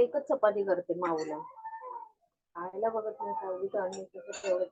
एकच चपाती करते माऊला खायला बघत नाही सावली तर आणि तेवढं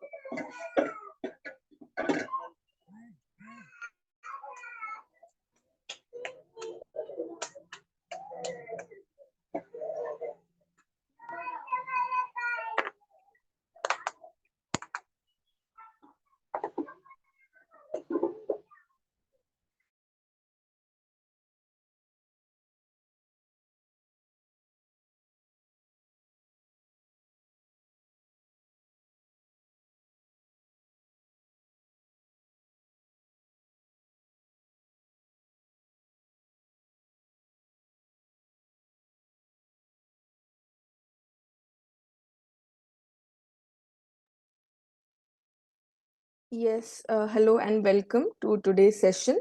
Yes, hello and welcome to today's session.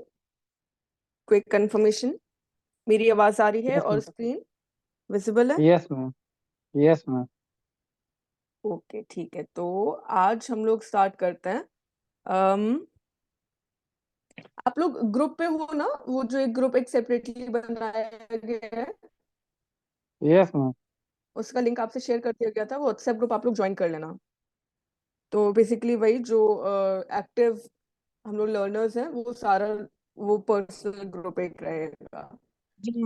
Quick confirmation. मेरी आवाज आ रही है और स्क्रीन विजिबल है? Yes ma'am, yes ma'am. Okay, ठीक है। तो आज हम लोग स्टार्ट करते हैं। आप लोग ग्रुप पे हो ना? वो जो एक ग्रुप एक सेपरेटली बनाया गया है, यस मैम। उसका लिंक आपसे शेयर कर दिया गया था। वो व्हाट्सएप ग्रुप आप लोग ज्वाइन कर लेना। तो बेसिकली वही जो एक्टिव हम लोग लर्नर्स हैं वो सारा वो पर्सनल ग्रुप एक रहेगा।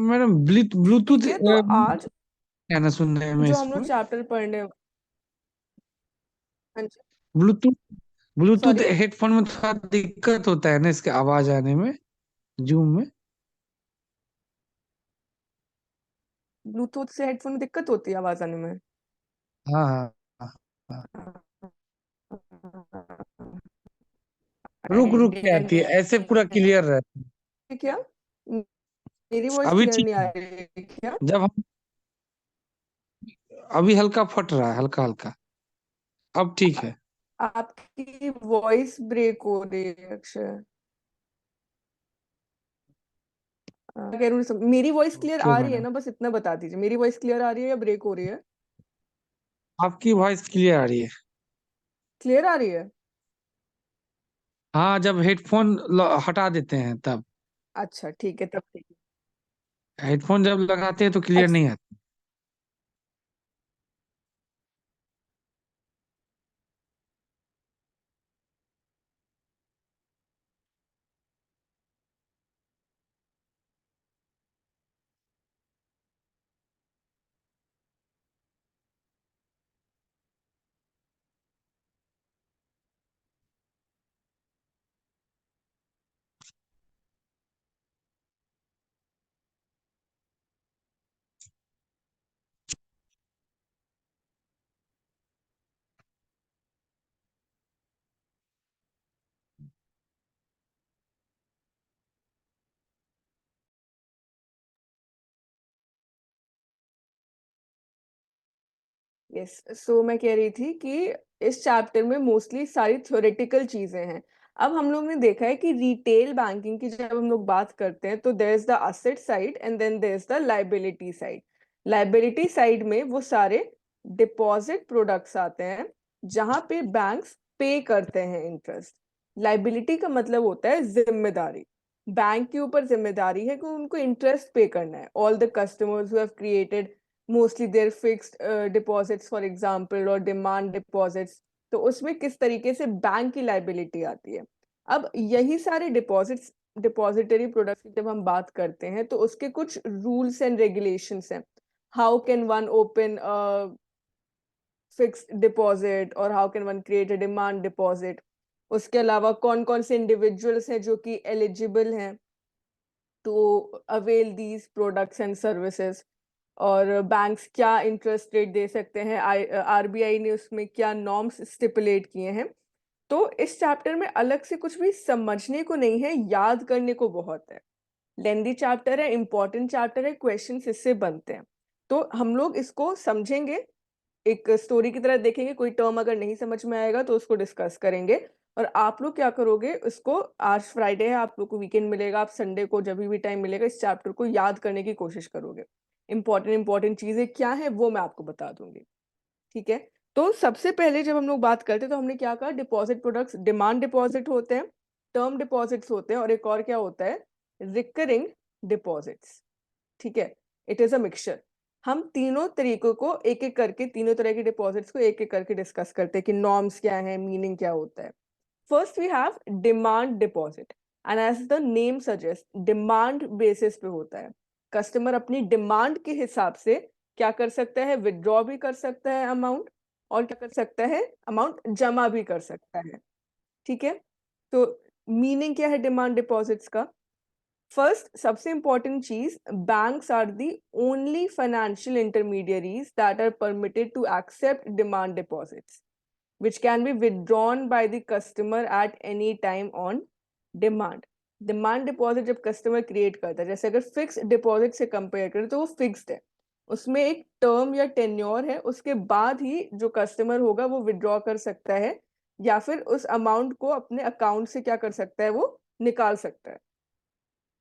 मैडम ब्लूटूथ ठीक है, तो आज कहना सुनने में जो हम लोग इसमें चैप्टर पढ़ने, हाँ जी, ब्लूटूथ ब्लूटूथ सॉरी, हेडफोन में थोड़ा दिक्कत होता है ना, इसके आवाज आने में जूम में। ब्लूटूथ से हेडफोन में दिक्कत होती है आवाज आने में? हाँ हाँ हाँ। रुक रुक के आइडिया आती है, ऐसे नहीं पूरा क्लियर रहता है क्या? मेरी है। वॉइस अभी क्लियर ठीक नहीं आ है। रही है क्या? जब हम अभी हल्का फट रहा है, हल्का हल्का। अब ठीक है। आपकी वॉइस ब्रेक हो रही है अक्षय। कह रही हूँ मेरी वॉइस क्लियर ओके आ रही है मैडम, ना? बस इतना बता दीजिए, मेरी वॉइस क्लियर आ रही है या ब्रेक हो रही है? आपकी वॉइस क्लियर आ रही है। क्लियर आ रही है? हाँ, जब हेडफोन हटा देते हैं तब। अच्छा ठीक है, तब ठीक है। हेडफोन जब लगाते हैं तो क्लियर अच्छा, नहीं आता। यस, सो मैं कह रही थी कि इस चैप्टर में मोस्टली सारी थ्योरेटिकल चीजें हैं। अब हम लोग ने देखा है कि रिटेल बैंकिंग की जब हम लोग बात करते हैं तो there is the asset side and then there is the liability side. Liability side में वो सारे डिपॉजिट प्रोडक्ट्स आते हैं जहां पे बैंक्स पे करते हैं इंटरेस्ट। लाइबिलिटी का मतलब होता है जिम्मेदारी। बैंक के ऊपर जिम्मेदारी है कि उनको इंटरेस्ट पे करना है। All the customers who have created mostly their fixed deposits for example और डिमांड डिपॉजिट्स, तो उसमें किस तरीके से बैंक की लाइबिलिटी आती है। अब यही सारे डिपॉजिट्स, डिपॉजिटरी प्रोडक्ट्स की जब हम बात करते हैं तो उसके कुछ रूल्स एंड रेगुलेशंस हैं। How can one open fixed deposit और how can one create a demand deposit. उसके अलावा कौन कौन से इंडिविजुअल्स हैं जो कि एलिजिबल हैं to avail these products and services, और बैंक्स क्या इंटरेस्ट रेट दे सकते हैं, आरबीआई ने उसमें क्या नॉर्म्स स्टिपुलेट किए हैं। तो इस चैप्टर में अलग से कुछ भी समझने को नहीं है, याद करने को बहुत है। लेंदी चैप्टर है, इंपॉर्टेंट चैप्टर है, क्वेश्चंस इससे बनते हैं। तो हम लोग इसको समझेंगे, एक स्टोरी की तरह देखेंगे। कोई टर्म अगर नहीं समझ में आएगा तो उसको डिस्कस करेंगे। और आप लोग क्या करोगे, उसको, आज फ्राइडे है, आप लोग को वीकेंड मिलेगा, आप संडे को जब भी टाइम मिलेगा इस चैप्टर को याद करने की कोशिश करोगे। इंपॉर्टेंट चीजें क्या है वो मैं आपको बता दूंगी, ठीक है। तो सबसे पहले जब हम लोग बात करते हैं तो हमने क्या कहा, डिपॉजिट प्रोडक्ट्स, डिमांड डिपॉजिट होते हैं, टर्म डिपॉजिट्स होते हैं, और एक और क्या होता है, रिकरिंग डिपॉजिट्स, ठीक है। It is a mixture. हम तीनों तरीकों को एक एक करके, तीनों तरह के डिपॉजिट्स को एक एक करके डिस्कस करते हैं कि नॉर्म्स क्या है, मीनिंग क्या होता है। First we have demand deposit, and as the name suggest demand basis पे होता है। कस्टमर अपनी डिमांड के हिसाब से क्या कर सकता है, विदड्रॉ भी कर सकता है अमाउंट, और क्या कर सकता है, अमाउंट जमा भी कर सकता है, ठीक है। तो मीनिंग क्या है डिमांड डिपॉजिट्स का। फर्स्ट, सबसे इंपॉर्टेंट चीज, banks are the only financial intermediaries that are permitted to accept demand deposits which can be withdrawn by the customer at any time on demand. Demand deposit जब customer create करता है, जैसे अगर fix deposit से compare करें तो वो fixed है, उसमें एक टर्म या टेन्योर है, उसके बाद ही जो कस्टमर होगा वो विड्रॉ कर सकता है, या फिर उस अमाउंट को अपने अकाउंट से क्या कर सकता है, वो निकाल सकता है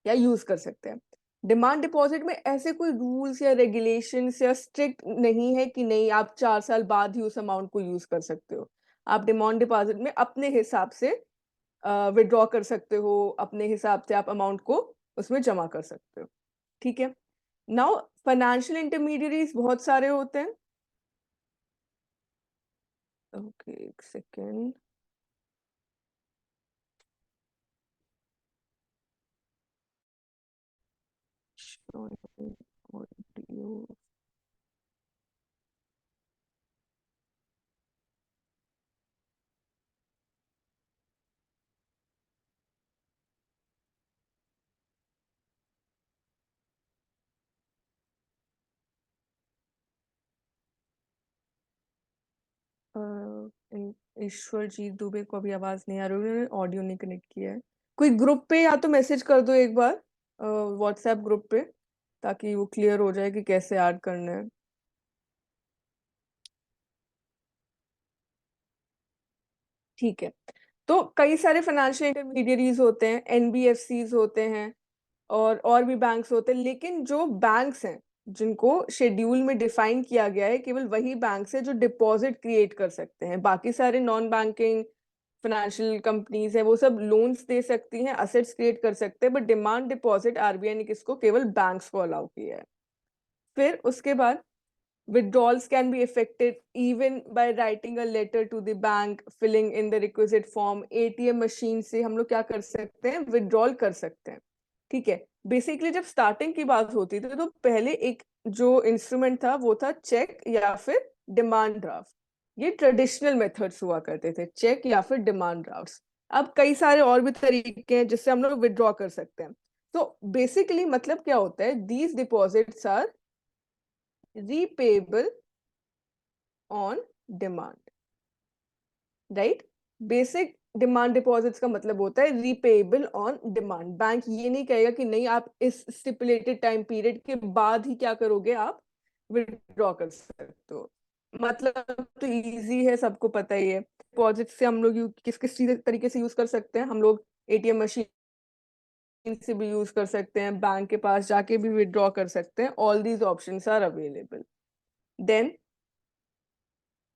या यूज कर सकते हैं। डिमांड डिपॉजिट में ऐसे कोई रूल्स या रेगुलेशंस या स्ट्रिक्ट नहीं है कि नहीं आप 4 साल बाद ही उस अमाउंट को यूज कर सकते हो। आप डिमांड डिपॉजिट में अपने हिसाब से विड्रॉ कर सकते हो, अपने हिसाब से आप अमाउंट को उसमें जमा कर सकते हो, ठीक है। नाउ फाइनेंशियल इंटरमीडियरीज बहुत सारे होते हैं। ओके, एक सेकेंड। ऑडियो। ईश्वर जी दुबे को अभी आवाज नहीं आ रही, उन्होंने ऑडियो नहीं कनेक्ट किया है। कोई ग्रुप पे या तो मैसेज कर दो एक बार, व्हाट्सएप ग्रुप पे, ताकि वो क्लियर हो जाए कि कैसे ऐड करना है। ठीक है। तो कई सारे फाइनेंशियल इंटरमीडियरीज होते हैं, एनबीएफसीज होते हैं, और भी बैंक्स होते हैं, लेकिन जो बैंक्स हैं जिनको शेड्यूल में डिफाइन किया गया है, केवल वही बैंक्स है जो डिपॉजिट क्रिएट कर सकते हैं। बाकी सारे नॉन बैंकिंग फाइनेंशियल कंपनीज है वो सब लोन्स दे सकती हैं, असेट्स क्रिएट कर सकते हैं, बट डिमांड डिपॉजिट आरबीआई ने किसको, केवल बैंक्स को अलाउ किया है। फिर उसके बाद withdrawals can be effected even by writing a letter to the bank, filling in the requisite form। ATM machine से हम लोग क्या कर सकते हैं, विड्रॉल कर सकते हैं, ठीक है। बेसिकली जब स्टार्टिंग की बात होती थी तो पहले एक जो इंस्ट्रूमेंट था वो था चेक या फिर डिमांड ड्राफ्ट। ये ट्रेडिशनल मेथड्स हुआ करते थे, चेक या फिर डिमांड ड्राफ्ट। अब कई सारे और भी तरीके हैं जिससे हम लोग विड्रॉ कर सकते हैं। तो बेसिकली मतलब क्या होता है, these deposits are repayable on demand, right. Basic demand deposits का मतलब होता है रीपेबल ऑन डिमांड। बैंक ये नहीं कहेगा कि नहीं आप इस स्टिपुलेटेड टाइम पीरियड के बाद ही क्या करोगे, आप विड्रॉ कर सकते हो। मतलब तो इजी है, सबको पता ही है। डिपॉजिट से हम लोग किस किस चीज तरीके से यूज कर सकते हैं, हम लोग एटीएम मशीन से भी यूज कर सकते हैं, बैंक के पास जाके भी विड्रॉ कर सकते हैं। All these options are available. Then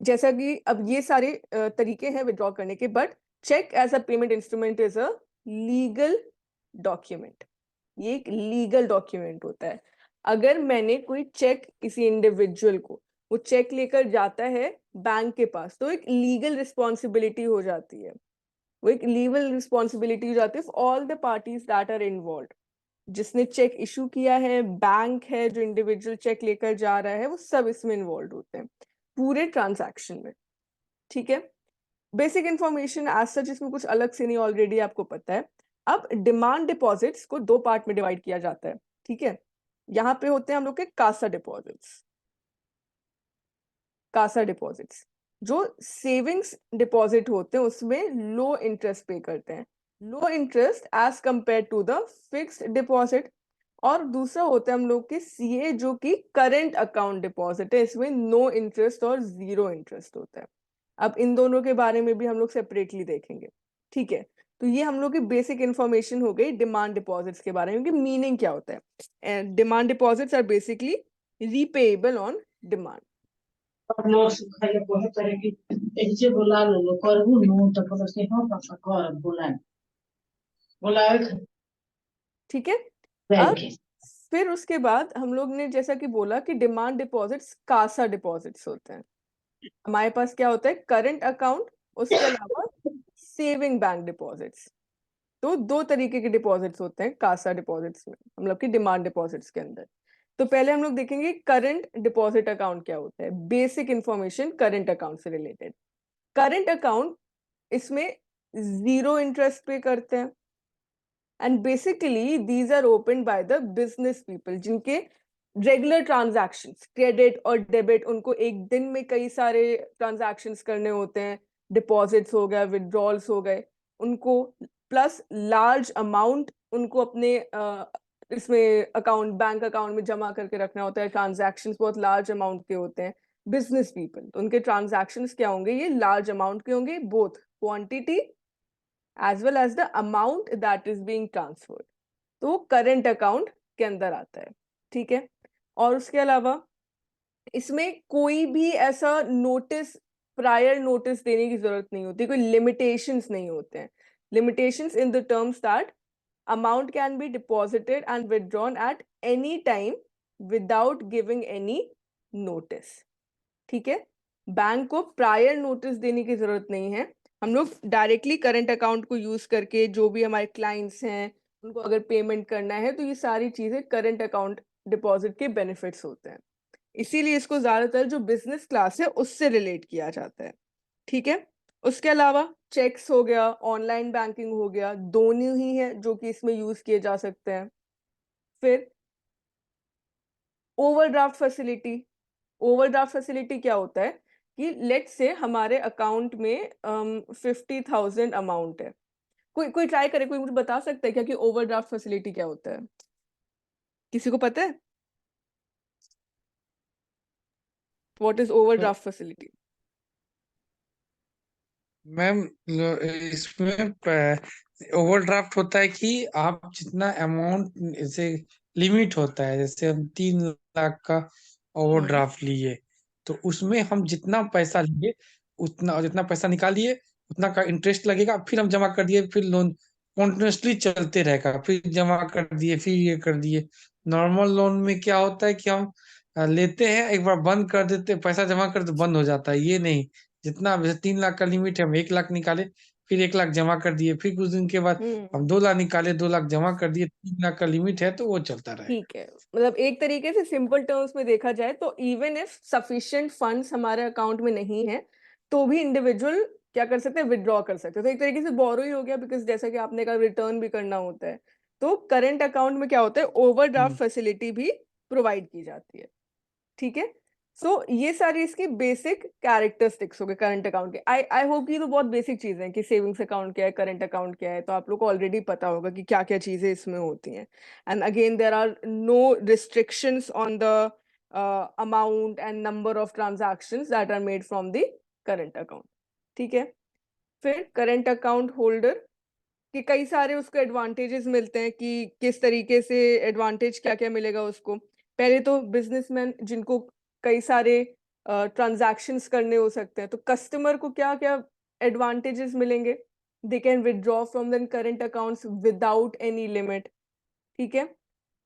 जैसा कि अब ये सारे तरीके हैं विड्रॉ करने के, but cheque as a payment instrument is a legal document. ये एक लीगल डॉक्यूमेंट होता है। अगर मैंने कोई चेक किसी इंडिविजुअल को, वो चेक लेकर जाता है बैंक के पास, तो एक लीगल रिस्पॉन्सिबिलिटी हो जाती है। वो एक लीगल रिस्पॉन्सिबिलिटी हो जाती है for all the parties that are involve. जिसने चेक इशू किया है, बैंक है, जो इंडिविजुअल चेक लेकर जा रहा है, वो सब इसमें इन्वॉल्व होते हैं पूरे ट्रांजैक्शन में। ठीक है, बेसिक इंफॉर्मेशन एज सच इसमें कुछ अलग से नहीं, ऑलरेडी आपको पता है। अब डिमांड डिपॉजिट्स को दो पार्ट में डिवाइड किया जाता है। ठीक है, यहाँ पे होते हैं हम लोग के कासा डिपॉजिट्स। कासा डिपॉजिट्स जो सेविंग्स डिपॉजिट होते हैं उसमें लो इंटरेस्ट पे करते हैं, low interest as compare to the fixed deposit. और दूसरा होता है हम लोग के सीए जो कि करंट अकाउंट डिपॉजिट है, इसमें नो इंटरेस्ट और जीरो इंटरेस्ट होता है। अब इन दोनों के बारे में भी हम लोग सेपरेटली देखेंगे। ठीक है, तो ये हम लोग की बेसिक इंफॉर्मेशन हो गई डिमांड डिपॉजिट्स के बारे में, कि मीनिंग क्या होता है। Demand deposits are basically repayable on demand. लोग खाली बहुत तरह की ऐसे बोला लो करबू नो तो बोलो से हाँ पापा कर बोला ठीक है, अब फिर उसके बाद हम लोग ने जैसा कि बोला कि डिमांड डिपॉजिट्स कासा डिपॉजिट्स होते हैं। हमारे पास क्या होता है, करंट अकाउंट, उसके अलावा सेविंग बैंक डिपॉजिट्स। तो दो तरीके के डिपॉजिट्स होते हैं कासा डिपॉजिट्स में, हम लोग की डिमांड डिपॉजिट्स के अंदर। तो पहले हम लोग देखेंगे करंट डिपॉजिट अकाउंट क्या होता है, बेसिक इंफॉर्मेशन करंट अकाउंट से रिलेटेड। करंट अकाउंट, इसमें जीरो इंटरेस्ट पे करते हैं, and basically these are open by the business people जिनके रेगुलर ट्रांजैक्शंस, क्रेडिट और डेबिट, उनको एक दिन में कई सारे ट्रांजैक्शंस करने होते हैं, डिपॉजिट्स हो गए, विड्रॉल्स हो गए उनको, प्लस लार्ज अमाउंट उनको अपने इसमें अकाउंट, बैंक अकाउंट में जमा करके रखना होता है। ट्रांजैक्शंस बहुत लार्ज अमाउंट के होते हैं। बिजनेस पीपल, तो उनके ट्रांजैक्शंस क्या होंगे, ये लार्ज अमाउंट के होंगे, both quantity as well as the amount that is being transferred। तो वो करंट अकाउंट के अंदर आता है। ठीक है, और उसके अलावा इसमें कोई भी ऐसा नोटिस, प्रायर नोटिस देने की जरूरत नहीं होती, कोई लिमिटेशंस नहीं होते हैं। Limitations in the terms that amount can be deposited and withdrawn eight any time without giving any notice. ठीक है, बैंक को प्रायर नोटिस देने की जरूरत नहीं है। हम लोग डायरेक्टली करंट अकाउंट को यूज करके जो भी हमारे क्लाइंट्स हैं उनको अगर पेमेंट करना है, तो ये सारी चीजें करंट अकाउंट डिपॉजिट के बेनिफिट्स होते हैं। इसीलिए इसको ज्यादातर जो बिजनेस क्लास है उससे रिलेट किया जाता है। ठीक है, उसके अलावा चेक्स हो गया, ऑनलाइन बैंकिंग हो गया, दोनों ही है जो कि इसमें यूज किए जा सकते हैं। फिर ओवरड्राफ्ट फैसिलिटी। ओवरड्राफ्ट फैसिलिटी क्या होता है कि लेट से हमारे अकाउंट में 50,000 अमाउंट है। कोई कोई ट्राई करे, कोई मुझे बता सकता है क्या कि ओवरड्राफ्ट फैसिलिटी क्या होता है? किसी को पता है what is overdraft facility? Ma'am इसमें ओवरड्राफ्ट होता है कि आप जितना अमाउंट, जैसे लिमिट होता है, जैसे हम 3 लाख का ओवरड्राफ्ट लिए, तो उसमें हम जितना पैसा लिए उतना, जितना पैसा निकालिए उतना का इंटरेस्ट लगेगा, फिर हम जमा कर दिए, फिर लोन कॉन्टिन्यूसली चलते रहेगा, फिर जमा कर दिए, फिर ये कर दिए। नॉर्मल लोन में क्या होता है कि हम लेते हैं, एक बार बंद कर देते हैं, पैसा जमा कर तो बंद हो जाता है। ये नहीं, जितना जैसे 3 लाख का लिमिट है, हम 1 लाख निकाले, फिर 1 लाख जमा कर दिए, फिर कुछ दिन के बाद हम 2 लाख निकाले, 2 लाख जमा कर दिए, 3 लाख का लिमिट है तो वो चलता रहेगा। ठीक है, मतलब एक तरीके से सिंपल टर्म्स में देखा जाए तो इवन इफ सफिशिएंट फंड्स हमारे अकाउंट में नहीं है, तो भी इंडिविजुअल क्या कर सकते हैं, विड्रॉ कर सकते हैं। तो एक तरीके से बोरो ही हो गया, बिकॉज जैसा कि आपने कहा रिटर्न भी करना होता है। तो करंट अकाउंट में क्या होता है, ओवरड्राफ्ट फैसिलिटी भी प्रोवाइड की जाती है। ठीक है, सो ये सारी इसकी बेसिक कैरेक्टरिस्टिक्स हो गए करंट अकाउंट के। आई होप कि तो बहुत बेसिक चीजें हैं कि सेविंग्स अकाउंट क्या है, करंट अकाउंट क्या है, तो आप लोग को ऑलरेडी पता होगा कि क्या क्या चीजें इसमें होती हैं। And again there are no restrictions on the amount and number of transactions that are made from the current account. ठीक है, फिर करंट अकाउंट होल्डर कि कई सारे उसको एडवांटेजेस मिलते हैं, कि किस तरीके से एडवांटेज क्या क्या मिलेगा उसको। पहले तो बिजनेसमैन जिनको कई सारे ट्रांजैक्शंस करने हो सकते हैं। तो कस्टमर को क्या क्या एडवांटेजेस मिलेंगे? दे can withdraw from their current accounts without any limit, ठीक है।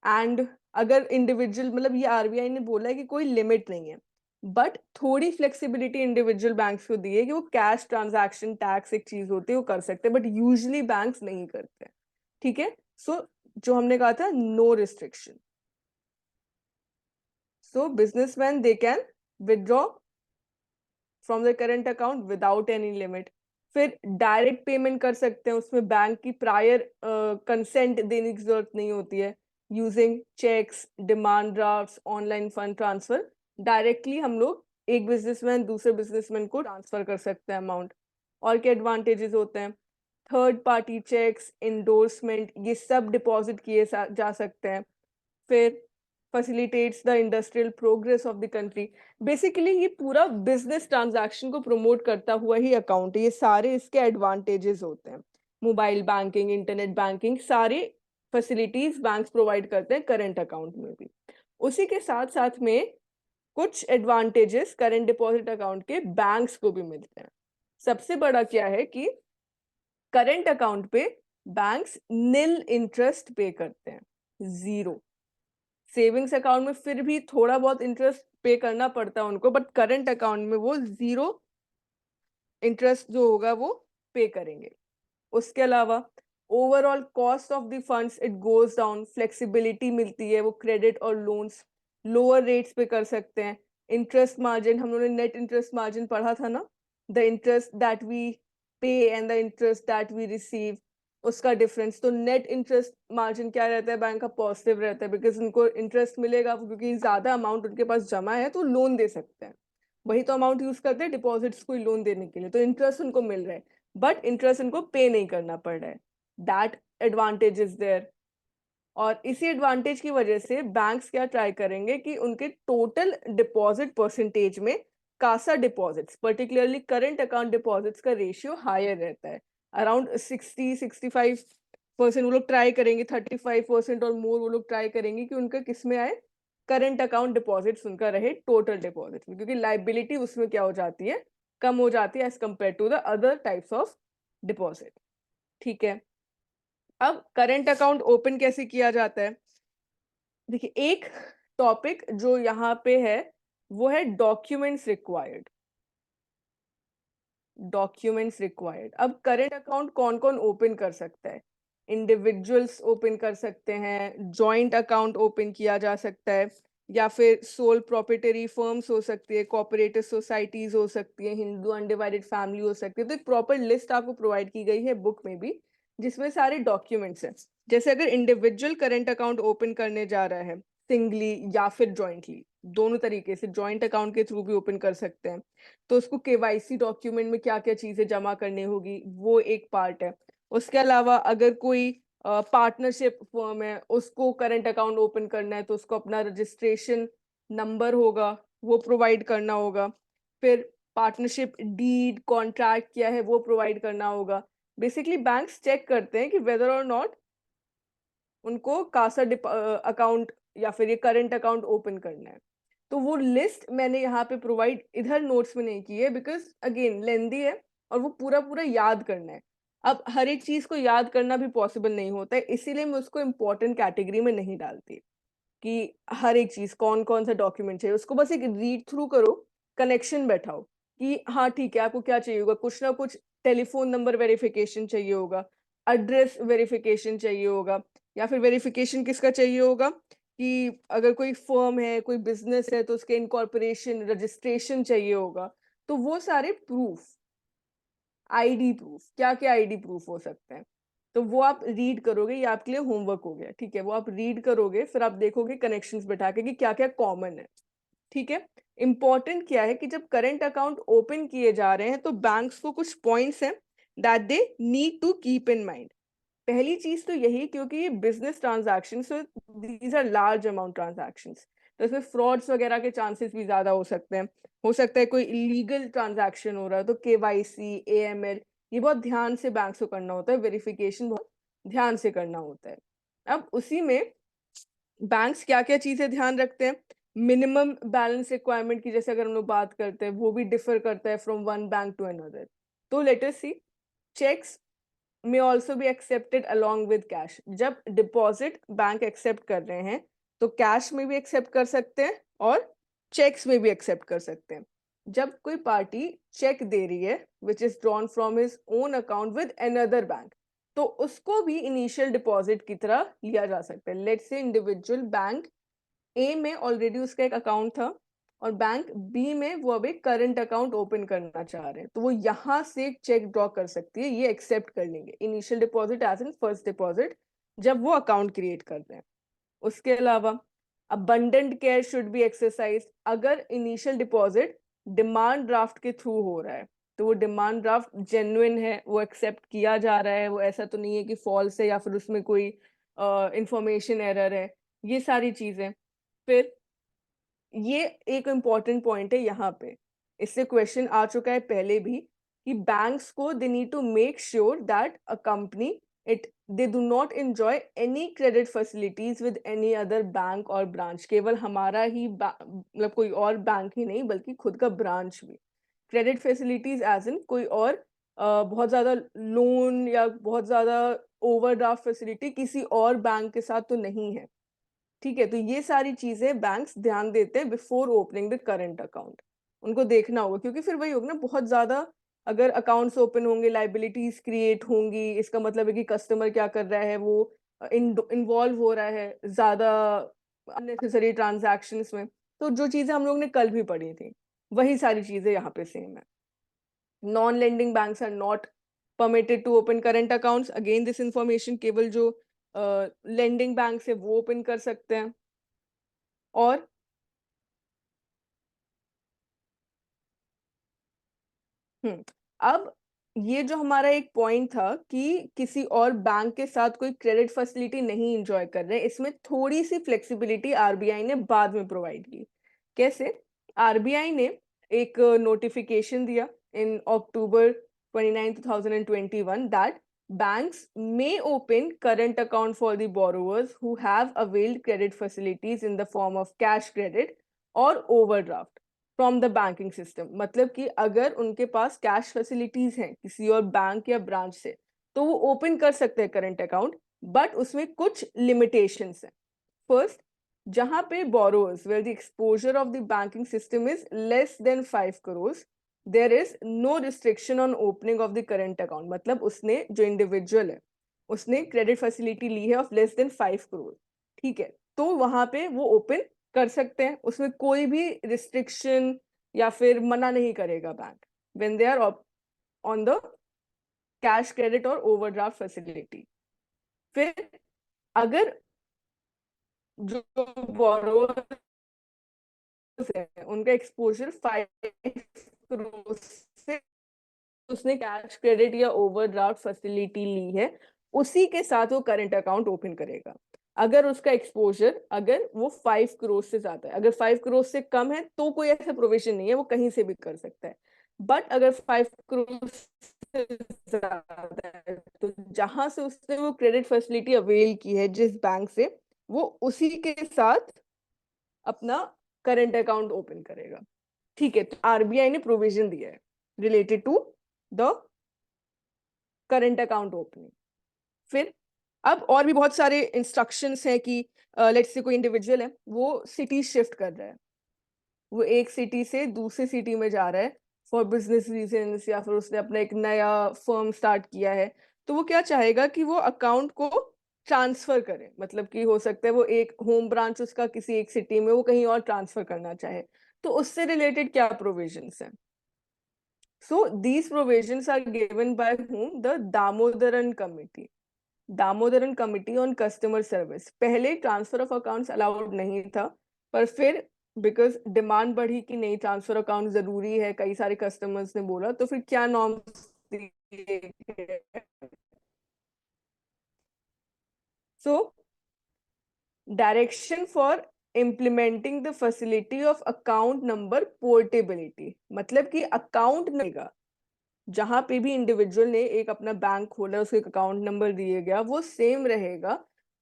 एंड अगर इंडिविजुअल, मतलब ये आरबीआई ने बोला है कि कोई लिमिट नहीं है, बट थोड़ी फ्लेक्सिबिलिटी इंडिविजुअल बैंक्स को दी है कि वो कैश ट्रांजैक्शन टैक्स एक चीज होती है वो कर सकते हैं, बट यूजुअली बैंक्स नहीं करते हैं, ठीक है। सो जो हमने कहा था, no restriction. So businessman they can withdraw from the current account without any limit. फिर डायरेक्ट पेमेंट कर सकते हैं, उसमें बैंक की प्रायर कंसेंट देने की जरूरत नहीं होती है। Using cheques, demand drafts, online fund transfer, directly हम लोग एक बिजनेसमैन दूसरे बिजनेसमैन को ट्रांसफर कर सकते हैं अमाउंट। और क्या एडवांटेजेस होते हैं? थर्ड पार्टी चेक्स, इंडोर्समेंट, ये सब डिपॉजिट किए जा सकते हैं। फिर facilitates the industrial progress of the country. Basically ये पूरा बिजनेस ट्रांजैक्शन को प्रमोट करता हुआ ही अकाउंट है। ये सारे इसके एडवांटेजेस होते हैं। मोबाइल बैंकिंग, इंटरनेट बैंकिंग, सारे फैसिलिटीज बैंक्स प्रोवाइड करते हैं करंट अकाउंट में भी। उसी के साथ साथ में कुछ एडवांटेजेस करंट डिपॉजिट अकाउंट के बैंक्स को भी मिलते हैं। सबसे बड़ा क्या है कि करंट अकाउंट पे बैंक्स निल इंटरेस्ट पे करते हैं, 0। सेविंग्स अकाउंट में फिर भी थोड़ा बहुत इंटरेस्ट पे करना पड़ता है उनको, बट करंट अकाउंट में वो 0 इंटरेस्ट जो होगा वो पे करेंगे। उसके अलावा overall cost of the funds it goes down, flexibility मिलती है, वो क्रेडिट और लोन्स लोअर रेट्स पे कर सकते हैं। इंटरेस्ट मार्जिन, हम लोगों ने नेट इंटरेस्ट मार्जिन पढ़ा था ना, the interest that we pay and the interest that we receive, उसका डिफरेंस। तो नेट इंटरेस्ट मार्जिन क्या रहता है? बैंक का पॉजिटिव रहता है, बिकॉज उनको इंटरेस्ट मिलेगा, क्योंकि ज्यादा अमाउंट उनके पास जमा है तो लोन दे सकते हैं। वही तो अमाउंट यूज करते हैं डिपॉजिट्स को लोन देने के लिए, तो इंटरेस्ट उनको मिल रहा है, बट इंटरेस्ट उनको पे नहीं करना पड़ रहा है। That advantage is there. और इसी एडवांटेज की वजह से बैंक्स क्या ट्राई करेंगे कि उनके टोटल डिपॉजिट परसेंटेज में CASA deposits, particularly current account deposits का रेशियो हायर रहता है। अराउंड 60-65% वो लोग ट्राई करेंगे, 35% और मोर वो लोग ट्राई करेंगे कि उनका किस में आए, करंट अकाउंट डिपॉजिट्स उनका रहे टोटल डिपॉजिट में, क्योंकि लाइबिलिटी उसमें क्या हो जाती है, कम हो जाती है as compare to the other types of deposit, ठीक है। अब करंट अकाउंट ओपन कैसे किया जाता है? देखिए, एक टॉपिक जो यहाँ पे है वो है डॉक्यूमेंट्स रिक्वायर्ड। Documents required. अब करंट अकाउंट कौन कौन ओपन कर सकता है? इंडिविजुअल्स ओपन कर सकते हैं, जॉइंट अकाउंट ओपन किया जा सकता है, या फिर सोल प्रोप्राइटरी फर्म्स हो सकती है, कोऑपरेटिव सोसाइटीज हो सकती है, हिंदू अनडिवाइडेड फैमिली हो सकती है। तो एक प्रॉपर लिस्ट आपको प्रोवाइड की गई है बुक में भी, जिसमें सारे डॉक्यूमेंट्स हैं। जैसे अगर इंडिविजुअल करंट अकाउंट ओपन करने जा रहा है, सिंगली या फिर जॉइंटली, दोनों तरीके से, जॉइंट अकाउंट के थ्रू भी ओपन कर सकते हैं, तो उसको केवाईसी डॉक्यूमेंट में क्या क्या चीजें जमा करनी होगी, वो एक पार्ट है। उसके अलावा अगर कोई पार्टनरशिप फर्म है, उसको करंट अकाउंट ओपन करना है, तो उसको अपना रजिस्ट्रेशन नंबर होगा वो प्रोवाइड करना होगा। फिर पार्टनरशिप डीड, कॉन्ट्रैक्ट क्या है वो प्रोवाइड करना होगा। बेसिकली बैंक्स चेक करते हैं कि वेदर और नॉट उनको कासा अकाउंट या फिर ये करंट अकाउंट ओपन करना है। तो वो लिस्ट मैंने यहाँ पे प्रोवाइड इधर नोट्स में नहीं की है, बिकॉज अगेन लेंदी है और वो पूरा पूरा याद करना है। अब हर एक चीज को याद करना भी पॉसिबल नहीं होता है, इसीलिए मैं उसको इम्पोर्टेंट कैटेगरी में नहीं डालती कि हर एक चीज कौन कौन सा डॉक्यूमेंट चाहिए। उसको बस एक रीड थ्रू करो, कनेक्शन बैठाओ कि हाँ ठीक है, आपको क्या चाहिए होगा, कुछ ना कुछ टेलीफोन नंबर वेरिफिकेशन चाहिए होगा, एड्रेस वेरिफिकेशन चाहिए होगा, या फिर वेरिफिकेशन किसका चाहिए होगा कि अगर कोई फर्म है, कोई बिजनेस है, तो उसके इनकॉर्पोरेशन रजिस्ट्रेशन चाहिए होगा। तो वो सारे प्रूफ, आईडी प्रूफ, क्या क्या आईडी प्रूफ हो सकते हैं, तो वो आप रीड करोगे, ये आपके लिए होमवर्क हो गया, ठीक है। वो आप रीड करोगे, फिर आप देखोगे कनेक्शंस बैठा के कि क्या क्या कॉमन है, ठीक है। इंपॉर्टेंट क्या है कि जब करंट अकाउंट ओपन किए जा रहे हैं तो बैंक्स को कुछ पॉइंट्स हैं that they need to keep in mind. पहली चीज तो यही, क्योंकि ये business transaction, so these are large amount transactions, तो इसमें फ्रॉड्स वगैरह के चांसेस भी ज्यादा हो सकते हैं। हो सकता है कोई इलीगल ट्रांजैक्शन हो रहा है, तो केवाईसी, एएमएल, ये बहुत ध्यान से बैंक्स को करना होता है, वेरिफिकेशन बहुत ध्यान से करना होता है। अब उसी में बैंक्स क्या क्या चीजें ध्यान रखते हैं? मिनिमम बैलेंस रिक्वायरमेंट की जैसे अगर हम लोग बात करते हैं वो भी डिफर करता है from one bank to another. तो let us see, cheques may also be accepted along with cash। जब डिपॉजिट बैंक एक्सेप्ट कर रहे हैं तो कैश में भी एक्सेप्ट कर सकते हैं और चेक्स में भी एक्सेप्ट कर सकते हैं। जब कोई पार्टी चेक दे रही है which is drawn from his own account with another bank, तो उसको भी इनिशियल डिपॉजिट की तरह लिया जा सकता है। लेट्स से इंडिविजुअल बैंक ए में ऑलरेडी उसका एक अकाउंट था और बैंक बी में वो अभी करंट अकाउंट ओपन करना चाह रहे हैं, तो वो यहाँ से एक चेक ड्रॉ कर सकती है, ये एक्सेप्ट कर लेंगे initial deposit as in first deposit जब वो अकाउंट क्रिएट कर रहे हैं। उसके अलावा abundant care should be exercise. अगर इनिशियल डिपॉजिट डिमांड ड्राफ्ट के थ्रू हो रहा है तो वो डिमांड ड्राफ्ट जेन्युइन है, वो एक्सेप्ट किया जा रहा है, वो ऐसा तो नहीं है कि फॉल्स है या फिर उसमें कोई इंफॉर्मेशन एरर है, ये सारी चीजें। फिर ये एक इम्पॉर्टेंट पॉइंट है यहाँ पे, इससे क्वेश्चन आ चुका है पहले भी कि बैंक्स को they need to make sure that a company they do not enjoy any credit facilities with any other bank or branch। केवल हमारा ही मतलब कोई और बैंक ही नहीं बल्कि खुद का ब्रांच भी क्रेडिट फैसिलिटीज एज इन कोई और बहुत ज्यादा लोन या बहुत ज्यादा ओवरड्राफ्ट फैसिलिटी किसी और बैंक के साथ तो नहीं है। ठीक है, तो ये सारी चीजें बैंक्स ध्यान देते हैं before opening the current account, उनको देखना होगा क्योंकि फिर वही होगा ना, बहुत ज्यादा अगर अकाउंट्स ओपन होंगे लाइबिलिटीज क्रिएट होंगी, इसका मतलब है कि कस्टमर क्या कर रहा है, वो इन्वॉल्व हो रहा है ज्यादा अननेसेसरी ट्रांजैक्शंस में। तो जो चीजें हम लोग ने कल भी पढ़ी थी वही सारी चीजें यहाँ पे सेम है। Non lending banks are not permitted to open current accounts. Again this information केवल जो लेंडिंग बैंक से वो ओपन कर सकते हैं। और अब ये जो हमारा एक पॉइंट था कि किसी और बैंक के साथ कोई क्रेडिट फैसिलिटी नहीं एंजॉय कर रहे हैं, इसमें थोड़ी सी फ्लेक्सिबिलिटी आरबीआई ने बाद में प्रोवाइड की। कैसे? आरबीआई ने एक नोटिफिकेशन दिया इन अक्टूबर 29, 2021 that banks may open current account for the borrowers who have availed credit facilities in the form of cash credit or overdraft from the banking system. मतलब कि अगर उनके पास कैश फैसिलिटीज हैं किसी और बैंक या ब्रांच से तो वो ओपन कर सकते हैं करंट अकाउंट, बट उसमें कुछ लिमिटेशंस हैं। फर्स्ट, जहां पे borrowers where the exposure of the banking system is less than 5 crore, there is no restriction on opening of the current account. मतलब उसने जो इंडिविजुअल है उसने क्रेडिट फैसिलिटी ली है ऑफ लेस देन 5 करोड़, ठीक है, तो वहां पे वो ओपन कर सकते हैं, उसमें कोई भी रिस्ट्रिक्शन या फिर मना नहीं करेगा bank when they are on the cash credit और ओवरड्राफ्ट फैसिलिटी। फिर अगर जो बोरोवर्स है उनका एक्सपोजर 5 करोड़ से उसने कैश क्रेडिट या ओवरड्राफ्ट फैसिलिटी ली है, उसी के साथ वो करंट अकाउंट ओपन करेगा। अगर उसका एक्सपोजर अगर वो 5 करोड़ से ज्यादा है, अगर 5 करोड़ से कम है तो कोई ऐसा प्रोविजन नहीं है, वो कहीं से भी कर सकता है। बट अगर 5 करोड़ से ज्यादा है तो जहां से उसने वो क्रेडिट फैसिलिटी अवेल की है जिस बैंक से, वो उसी के साथ अपना करंट अकाउंट ओपन करेगा। ठीक है, तो आरबीआई ने प्रोविजन दिया है related to the current account opening. फिर अब और भी बहुत सारे इंस्ट्रक्शंस हैं कि लेट्स से कोई इंडिविजुअल है वो सिटी शिफ्ट कर रहा है, वो एक सिटी से दूसरे सिटी में जा रहा है फॉर बिजनेस रीजंस या फिर उसने अपना एक नया फर्म स्टार्ट किया है, तो वो क्या चाहेगा कि वो अकाउंट को ट्रांसफर करे। मतलब कि हो सकता है वो एक होम ब्रांच उसका किसी एक सिटी में वो कहीं और ट्रांसफर करना चाहे, तो उससे रिलेटेड क्या प्रोविजंस हैं? So these provisions are given by whom? The Damodaran Committee. Damodaran committee on customer service. पहले ट्रांसफर ऑफ अकाउंट्स अलाउड नहीं था, पर फिर बिकॉज डिमांड बढ़ी कि नहीं ट्रांसफर अकाउंट जरूरी है, कई सारे कस्टमर्स ने बोला, तो फिर क्या नॉर्म्स दिए गए? So direction for implementing the facility of account number portability. मतलब कि अकाउंट नहीं, जहां पे भी इंडिविजुअल ने एक अपना बैंक खोला उसको एक अकाउंट नंबर दिए गया वो सेम रहेगा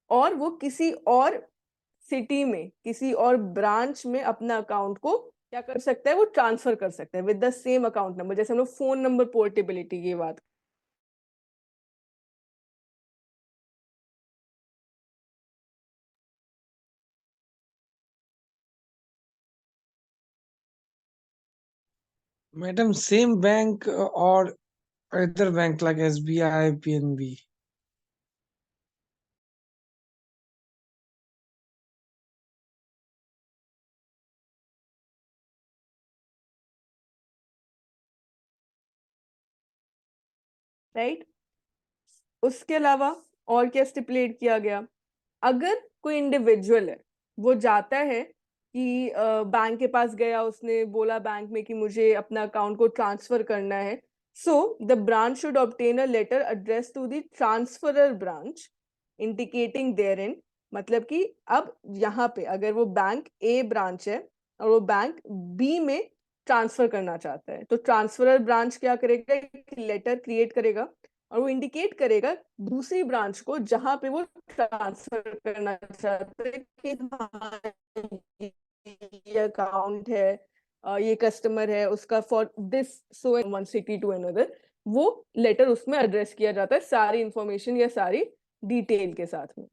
और वो किसी और सिटी में किसी और ब्रांच में अपना अकाउंट को क्या कर सकता है, वो ट्रांसफर कर सकता है with the same account number. जैसे हम लोग फोन नंबर पोर्टेबिलिटी की बात, मैडम सेम बैंक और other bank like SBI, PNB। Right. उसके अलावा और क्या स्टिपुलेट किया गया, अगर कोई इंडिविजुअल है, वो जाता है कि बैंक के पास गया, उसने बोला बैंक में कि मुझे अपना अकाउंट को ट्रांसफर करना है, so the branch should obtain a letter address to the transferor branch indicating there in, मतलब कि अब यहाँ पे अगर वो बैंक ए ब्रांच है और वो बैंक बी में ट्रांसफर करना चाहता है, तो ट्रांसफरर ब्रांच क्या करेगा, एक लेटर क्रिएट करेगा और वो इंडिकेट करेगा दूसरी ब्रांच को जहां पे वो ट्रांसफर करना चाहते हैं कि हाँ ये अकाउंट है, ये कस्टमर है, उसका for this so in one city to another, वो लेटर उसमें एड्रेस किया जाता है सारी इंफॉर्मेशन या सारी डिटेल के साथ में।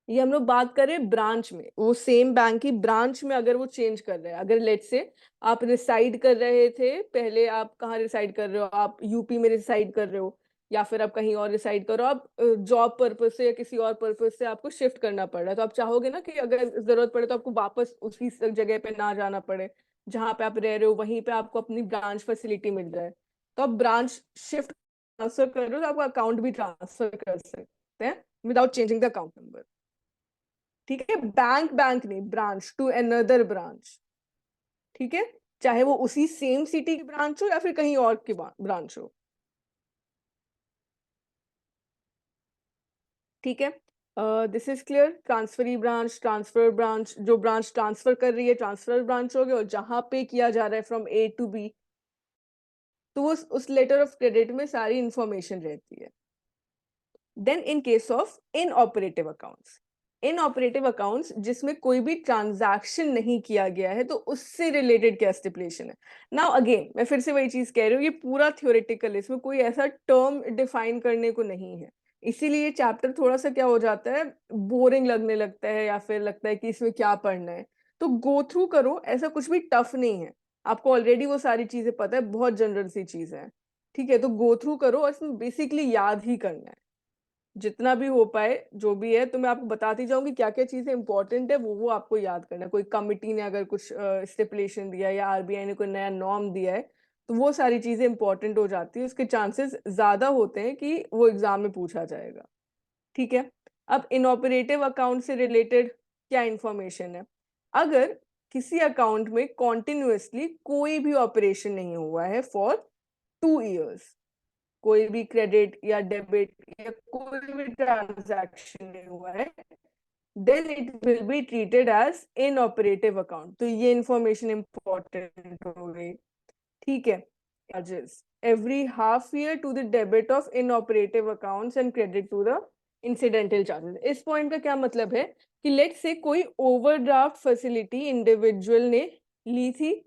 ये हम लोग बात करें ब्रांच में, वो सेम बैंक की ब्रांच में अगर वो चेंज कर रहे हैं, अगर लेट से आप रिसाइड कर रहे थे पहले, आप कहाँ रिसाइड कर रहे हो, आप यूपी में रिसाइड कर रहे हो या फिर आप कहीं और रिसाइड कर रहे हो, आप जॉब पर्पज से या किसी और पर्पज से आपको शिफ्ट करना पड़ रहा है, तो आप चाहोगे ना कि अगर जरूरत पड़े तो आपको वापस उसी जगह पे ना जाना पड़े जहाँ पे आप रह रहे हो, वहीं पे आपको अपनी ब्रांच फैसिलिटी मिल जाए। तो आप ब्रांच शिफ्ट ट्रांसफर कर रहे हो तो आपका अकाउंट भी ट्रांसफर कर सकते हैं without changing the account number. ठीक है, बैंक बैंक नहीं, ब्रांच टू अनदर ब्रांच। ठीक है, चाहे वो उसी सेम सिटी की ब्रांच हो या फिर कहीं और की ब्रांच हो। ठीक है, this is clear. Transferee branch, transfer branch, जो ब्रांच ट्रांसफर कर रही है ट्रांसफर ब्रांच हो गया, और जहां पे किया जा रहा है फ्रॉम A to B, तो उस लेटर ऑफ क्रेडिट में सारी इंफॉर्मेशन रहती है। Then in case of inoperative accounts, inoperative accounts जिसमें कोई भी ट्रांजैक्शन नहीं किया गया है, तो उससे रिलेटेड क्या स्टिपुलेशन है। नाउ अगेन मैं फिर से वही चीज कह रही हूँ, ये पूरा थ्योरेटिकल है, इसमें कोई ऐसा टर्म डिफाइन करने को नहीं है, इसीलिए चैप्टर थोड़ा सा क्या हो जाता है, बोरिंग लगने लगता है या फिर लगता है कि इसमें क्या पढ़ना है। तो गो थ्रू करो, ऐसा कुछ भी टफ नहीं है, आपको ऑलरेडी वो सारी चीजें पता है, बहुत जनरल सी चीजें हैं। ठीक है, तो गो थ्रू करो और इसमें बेसिकली याद ही करना है जितना भी हो पाए, जो भी है तो मैं आपको बताती जाऊंगी क्या क्या चीजें इंपॉर्टेंट है, वो आपको याद करना है। कोई कमिटी ने अगर कुछ स्टिपुलेशन दिया या आरबीआई ने कोई नया नॉर्म दिया है, तो वो सारी चीजें इंपॉर्टेंट हो जाती है, उसके चांसेस ज्यादा होते हैं कि वो एग्जाम में पूछा जाएगा। ठीक है, अब इनऑपरेटिव अकाउंट से रिलेटेड क्या इंफॉर्मेशन है, अगर किसी अकाउंट में कॉन्टिन्यूसली कोई भी ऑपरेशन नहीं हुआ है फॉर 2 years, कोई भी क्रेडिट या डेबिट या कोई भी ट्रांजैक्शन नहीं हुआ है, then it will be treated as inoperative account. तो ये इंफॉर्मेशन इंपॉर्टेंट हो गई। ठीक है, charges every half year to the debit of inoperative accounts and credit to the incidental charges. इस पॉइंट का क्या मतलब है कि लेट से कोई ओवरड्राफ्ट फैसिलिटी इंडिविजुअल ने ली थी,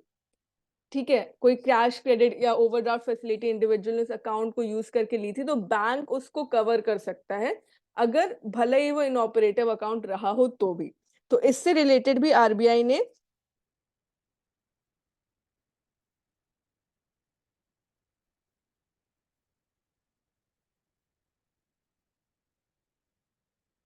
ठीक है, कोई कैश क्रेडिट या ओवरड्राफ्ट फैसिलिटी इंडिविजुअल ने अकाउंट को यूज करके ली थी, तो बैंक उसको कवर कर सकता है अगर भले ही वो इनऑपरेटिव अकाउंट रहा हो तो भी। तो इससे रिलेटेड भी आरबीआई ने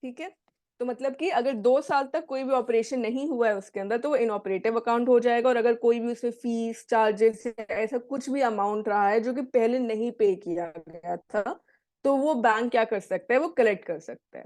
ठीक है, तो मतलब कि अगर 2 साल तक कोई भी ऑपरेशन नहीं हुआ है उसके अंदर, तो वो इनऑपरेटिव अकाउंट हो जाएगा, और अगर कोई भी उसमें फीस चार्जेस ऐसा कुछ भी अमाउंट रहा है जो कि पहले नहीं पे किया गया था, तो वो बैंक क्या कर सकता है, वो कलेक्ट कर सकता है।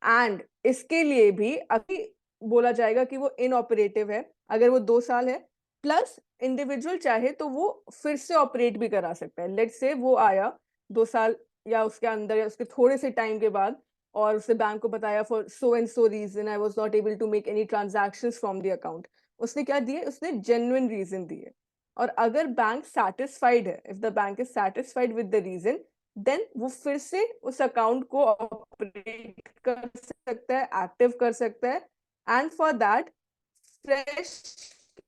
एंड इसके लिए भी अभी बोला जाएगा कि वो इनऑपरेटिव है अगर वो 2 साल है, प्लस इंडिविजुअल चाहे तो वो फिर से ऑपरेट भी करा सकता है। लेट से वो आया 2 साल या उसके अंदर या उसके थोड़े से टाइम के बाद, और उसने बैंक को बताया for so and so reason I was not able to make any transactions from the account, उसने क्या दिए, उसने जेन्युइन रीजन दिए। और अगर बैंक सैटिस्फाइड है, if the bank is satisfied with the reason, then वो फिर से उस अकाउंट को ऑपरेट कर सकता है, एक्टिव कर सकता है, and for that fresh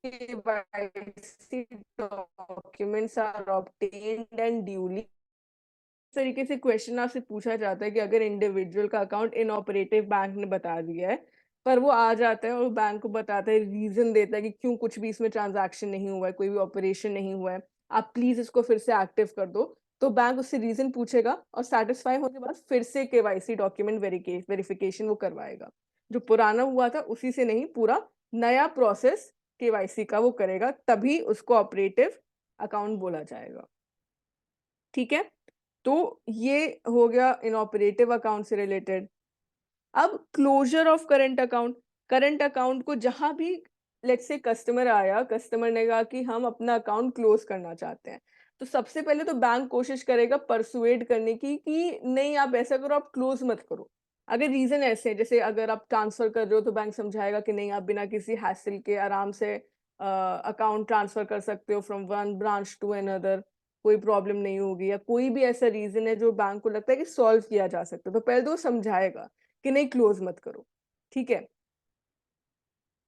KYC documents are obtained and duly। इस तरीके से क्वेश्चन आपसे पूछा जाता है कि अगर इंडिविजुअल का अकाउंट इनऑपरेटिव बैंक ने बता दिया है, पर वो आ जाता है और बैंक को बताता है, रीजन देता है कि क्यों कुछ भी इसमें ट्रांजैक्शन नहीं हुआ है, कोई भी ऑपरेशन नहीं हुआ है, आप प्लीज इसको फिर से एक्टिव कर दो, तो बैंक उससे रीजन पूछेगा और सेटिस्फाई होने के बाद फिर से केवाईसी डॉक्यूमेंट वेरिफिकेशन वो करवाएगा। जो पुराना हुआ था उसी से नहीं, पूरा नया प्रोसेस केवाईसी का वो करेगा, तभी उसको ऑपरेटिव अकाउंट बोला जाएगा। ठीक है, तो ये हो गया इनऑपरेटिव अकाउंट से रिलेटेड। अब closure of current account, current account को जहां भी लेट्स से कस्टमर आया, कस्टमर ने कहा कि हम अपना अकाउंट क्लोज करना चाहते हैं, तो सबसे पहले तो बैंक कोशिश करेगा परसुएड करने की कि नहीं आप ऐसा करो, आप क्लोज मत करो। अगर रीजन ऐसे है, जैसे अगर आप ट्रांसफर कर रहे हो तो बैंक समझाएगा कि नहीं, आप बिना किसी हैसल के आराम से अकाउंट ट्रांसफर कर सकते हो from one branch to another, कोई प्रॉब्लम नहीं होगी। या कोई भी ऐसा रीजन है जो बैंक को लगता है कि सॉल्व किया जा सकता है, तो पहले तो वो समझाएगा कि नहीं क्लोज मत करो। ठीक है,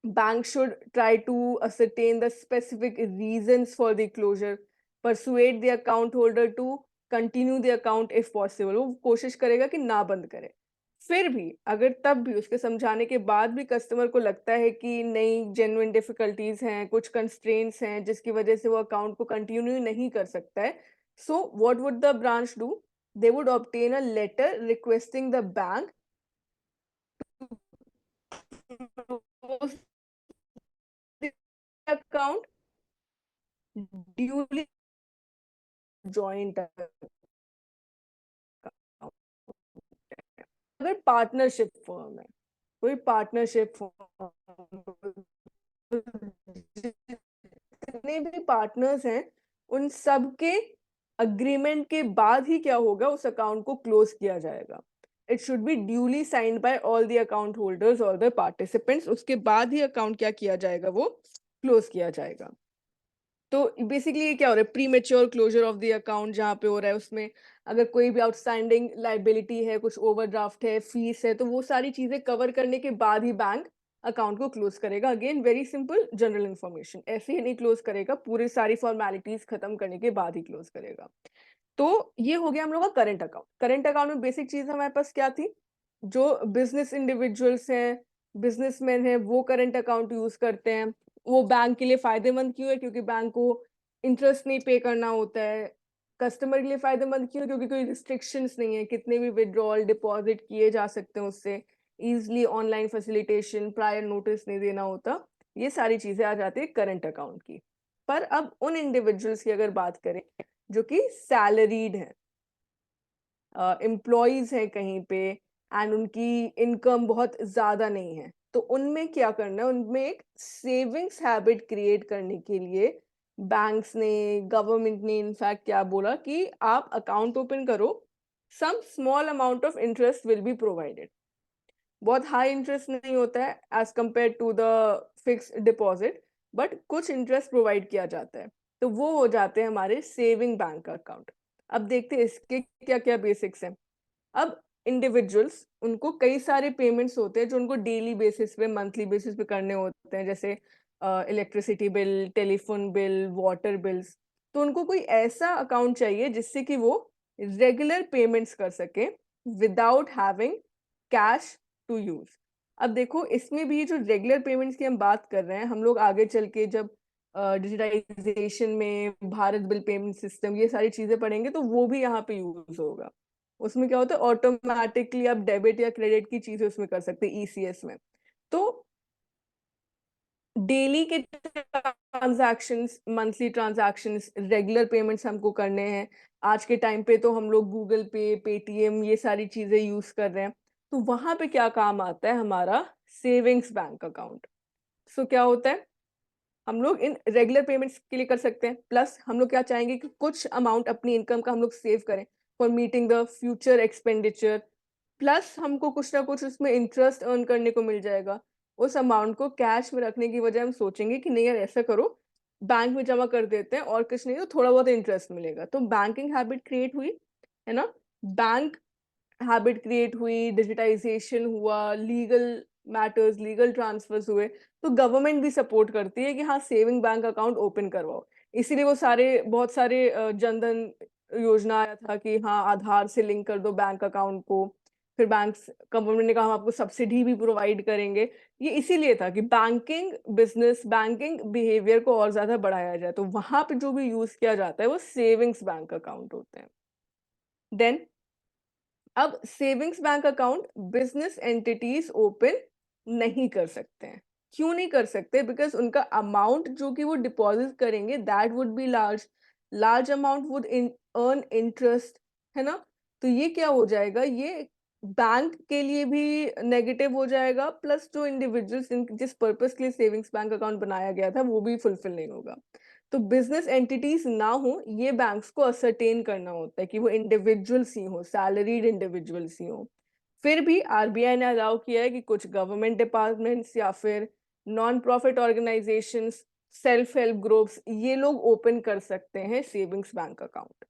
bank should try to ascertain the specific reasons for the closure, persuade the account holder to continue the account if possible। वो कोशिश करेगा कि ना बंद करे। फिर भी अगर तब भी उसके समझाने के बाद भी कस्टमर को लगता है कि नहीं, जेन्युइन डिफिकल्टीज हैं, कुछ कंस्ट्रेंट्स हैं जिसकी वजह से वो अकाउंट को कंटिन्यू नहीं कर सकता है, so what would the branch do, they would obtain a letter requesting the bank account duly joint account। अगर पार्टनरशिप फर्म है, कोई पार्टनरशिप फर्म, जितने भी पार्टनर्स हैं उन सब के अग्रीमेंट के बाद ही क्या होगा, उस अकाउंट को क्लोज किया जाएगा। It should B duly signed by all the account holders, all the participants, उसके बाद ही अकाउंट क्या किया जाएगा, वो क्लोज किया जाएगा। तो बेसिकली ये क्या हो रहा है, premature closure of the account जहाँ पे हो रहा है, उसमें अगर कोई भी आउटस्टैंडिंग लाइबिलिटी है, कुछ ओवरड्राफ्ट है, फीस है, तो वो सारी चीजें कवर करने के बाद ही बैंक अकाउंट को क्लोज करेगा। Again very simple general information, ऐसे ही नहीं क्लोज करेगा, पूरी सारी फॉर्मेलिटीज खत्म करने के बाद ही क्लोज करेगा। तो ये हो गया हम लोग का करंट अकाउंट। करंट अकाउंट में बेसिक चीज हमारे पास क्या थी, जो बिजनेस इंडिविजुअल्स हैं, बिजनेसमैन हैं, वो करंट अकाउंट यूज करते हैं। वो बैंक के लिए फायदेमंद क्यों है, क्योंकि बैंक को इंटरेस्ट नहीं पे करना होता है। कस्टमर के लिए फायदेमंद क्यों, क्योंकि कोई रिस्ट्रिक्शंस नहीं है, कितने भी विड्रॉल डिपॉजिट किए जा सकते हैं उससे easily, online facilitation, prior notice नहीं देना होता। ये सारी चीजें आ जाती है करंट अकाउंट की। पर अब उन इंडिविजुअल्स की अगर बात करें जो कि सैलरीड है, एम्प्लॉयज हैं कहीं पे, एंड उनकी इनकम बहुत ज्यादा नहीं है, तो उनमें क्या करना है, उनमें एक सेविंग्स हैबिट क्रिएट करने के लिए बैंक्स ने, गवर्नमेंट ने इनफैक्ट क्या बोला कि आप अकाउंट ओपन करो, some small amount of interest will be provided. बहुत हाई इंटरेस्ट नहीं होता है as compare to the fixed deposit, but कुछ इंटरेस्ट प्रोवाइड किया जाता है, तो वो हो जाते हैं हमारे सेविंग बैंक अकाउंट। अब देखते हैं इसके क्या क्या बेसिक्स हैं। अब इंडिविजुअल्स, उनको कई सारे पेमेंट्स होते हैं जो उनको डेली बेसिस पे, मंथली बेसिस पे करने होते हैं, जैसे electricity bill, telephone bill, water bills. तो उनको कोई ऐसा अकाउंट चाहिए जिससे कि वो रेगुलर पेमेंट्स कर सके without having cash to use. अब देखो, इसमें भी जो रेगुलर पेमेंट्स की हम बात कर रहे हैं, हम लोग आगे चल के जब डिजिटाइजेशन में भारत बिल पेमेंट सिस्टम, ये सारी चीजें पढ़ेंगे, तो वो भी यहाँ पे यूज होगा। उसमें क्या होता है, ऑटोमेटिकली आप डेबिट या क्रेडिट की चीजें उसमें कर सकते हैं ईसीएस में। तो डेली के transactions, monthly transactions, regular payments हमको करने हैं। आज के टाइम पे तो हम लोग गूगल पे, पेटीएम, ये सारी चीजें यूज कर रहे हैं। तो वहां पे क्या काम आता है, हमारा सेविंग्स बैंक अकाउंट। सो क्या होता है, हम लोग इन रेगुलर पेमेंट्स के लिए कर सकते हैं, प्लस हम लोग क्या चाहेंगे कि कुछ अमाउंट अपनी इनकम का हम लोग सेव करें for meeting the future expenditure, plus हमको कुछ ना कुछ उसमें इंटरेस्ट अर्न करने को मिल जाएगा। उस अमाउंट को कैश में रखने की वजह हम सोचेंगे कि नहीं यार ऐसा करो, बैंक में जमा कर देते हैं और कुछ नहीं तो थोड़ा बहुत इंटरेस्ट मिलेगा। तो बैंकिंग हैबिट क्रिएट हुई, है ना, बैंक हैबिट क्रिएट हुई, डिजिटाइजेशन हुआ, लीगल मैटर्स, लीगल ट्रांसफर्स हुए, तो गवर्नमेंट भी सपोर्ट करती है कि हाँ सेविंग बैंक अकाउंट ओपन करवाओ। इसीलिए वो बहुत सारे जनधन योजना आया था कि हाँ आधार से लिंक कर दो बैंक अकाउंट को। फिर बैंक गवर्नमेंट ने कहा हम आपको सब्सिडी भी प्रोवाइड करेंगे। ये इसीलिए था कि बैंकिंग बिजनेस, बैंकिंग बिहेवियर को और ज्यादा बढ़ाया जाए। तो वहां पे जो भी यूज किया जाता है वो सेविंग्स बैंक अकाउंट होते हैं। देन अब savings bank account business entities open नहीं कर सकते हैं। क्यों नहीं कर सकते? बिकॉज उनका अमाउंट जो कि वो डिपॉजिट करेंगे that would be large amount would earn interest, है ना। तो ये क्या हो जाएगा, ये बैंक के लिए भी नेगेटिव हो जाएगा, प्लस जो इंडिविजुअल्स जिस पर्पस के लिए सेविंग्स बैंक अकाउंट बनाया गया था वो भी फुलफिल नहीं होगा। तो बिजनेस एंटिटीज ना हो ये बैंक्स को असरटेन करना होता है कि वो इंडिविजुअल्स ही हो, सैलरीड इंडिविजुअल्स ही हो। फिर भी आरबीआई ने अलाउ किया है कि कुछ गवर्नमेंट डिपार्टमेंट्स या फिर non profit organisations, self help groups, ये लोग ओपन कर सकते हैं सेविंग्स बैंक अकाउंट।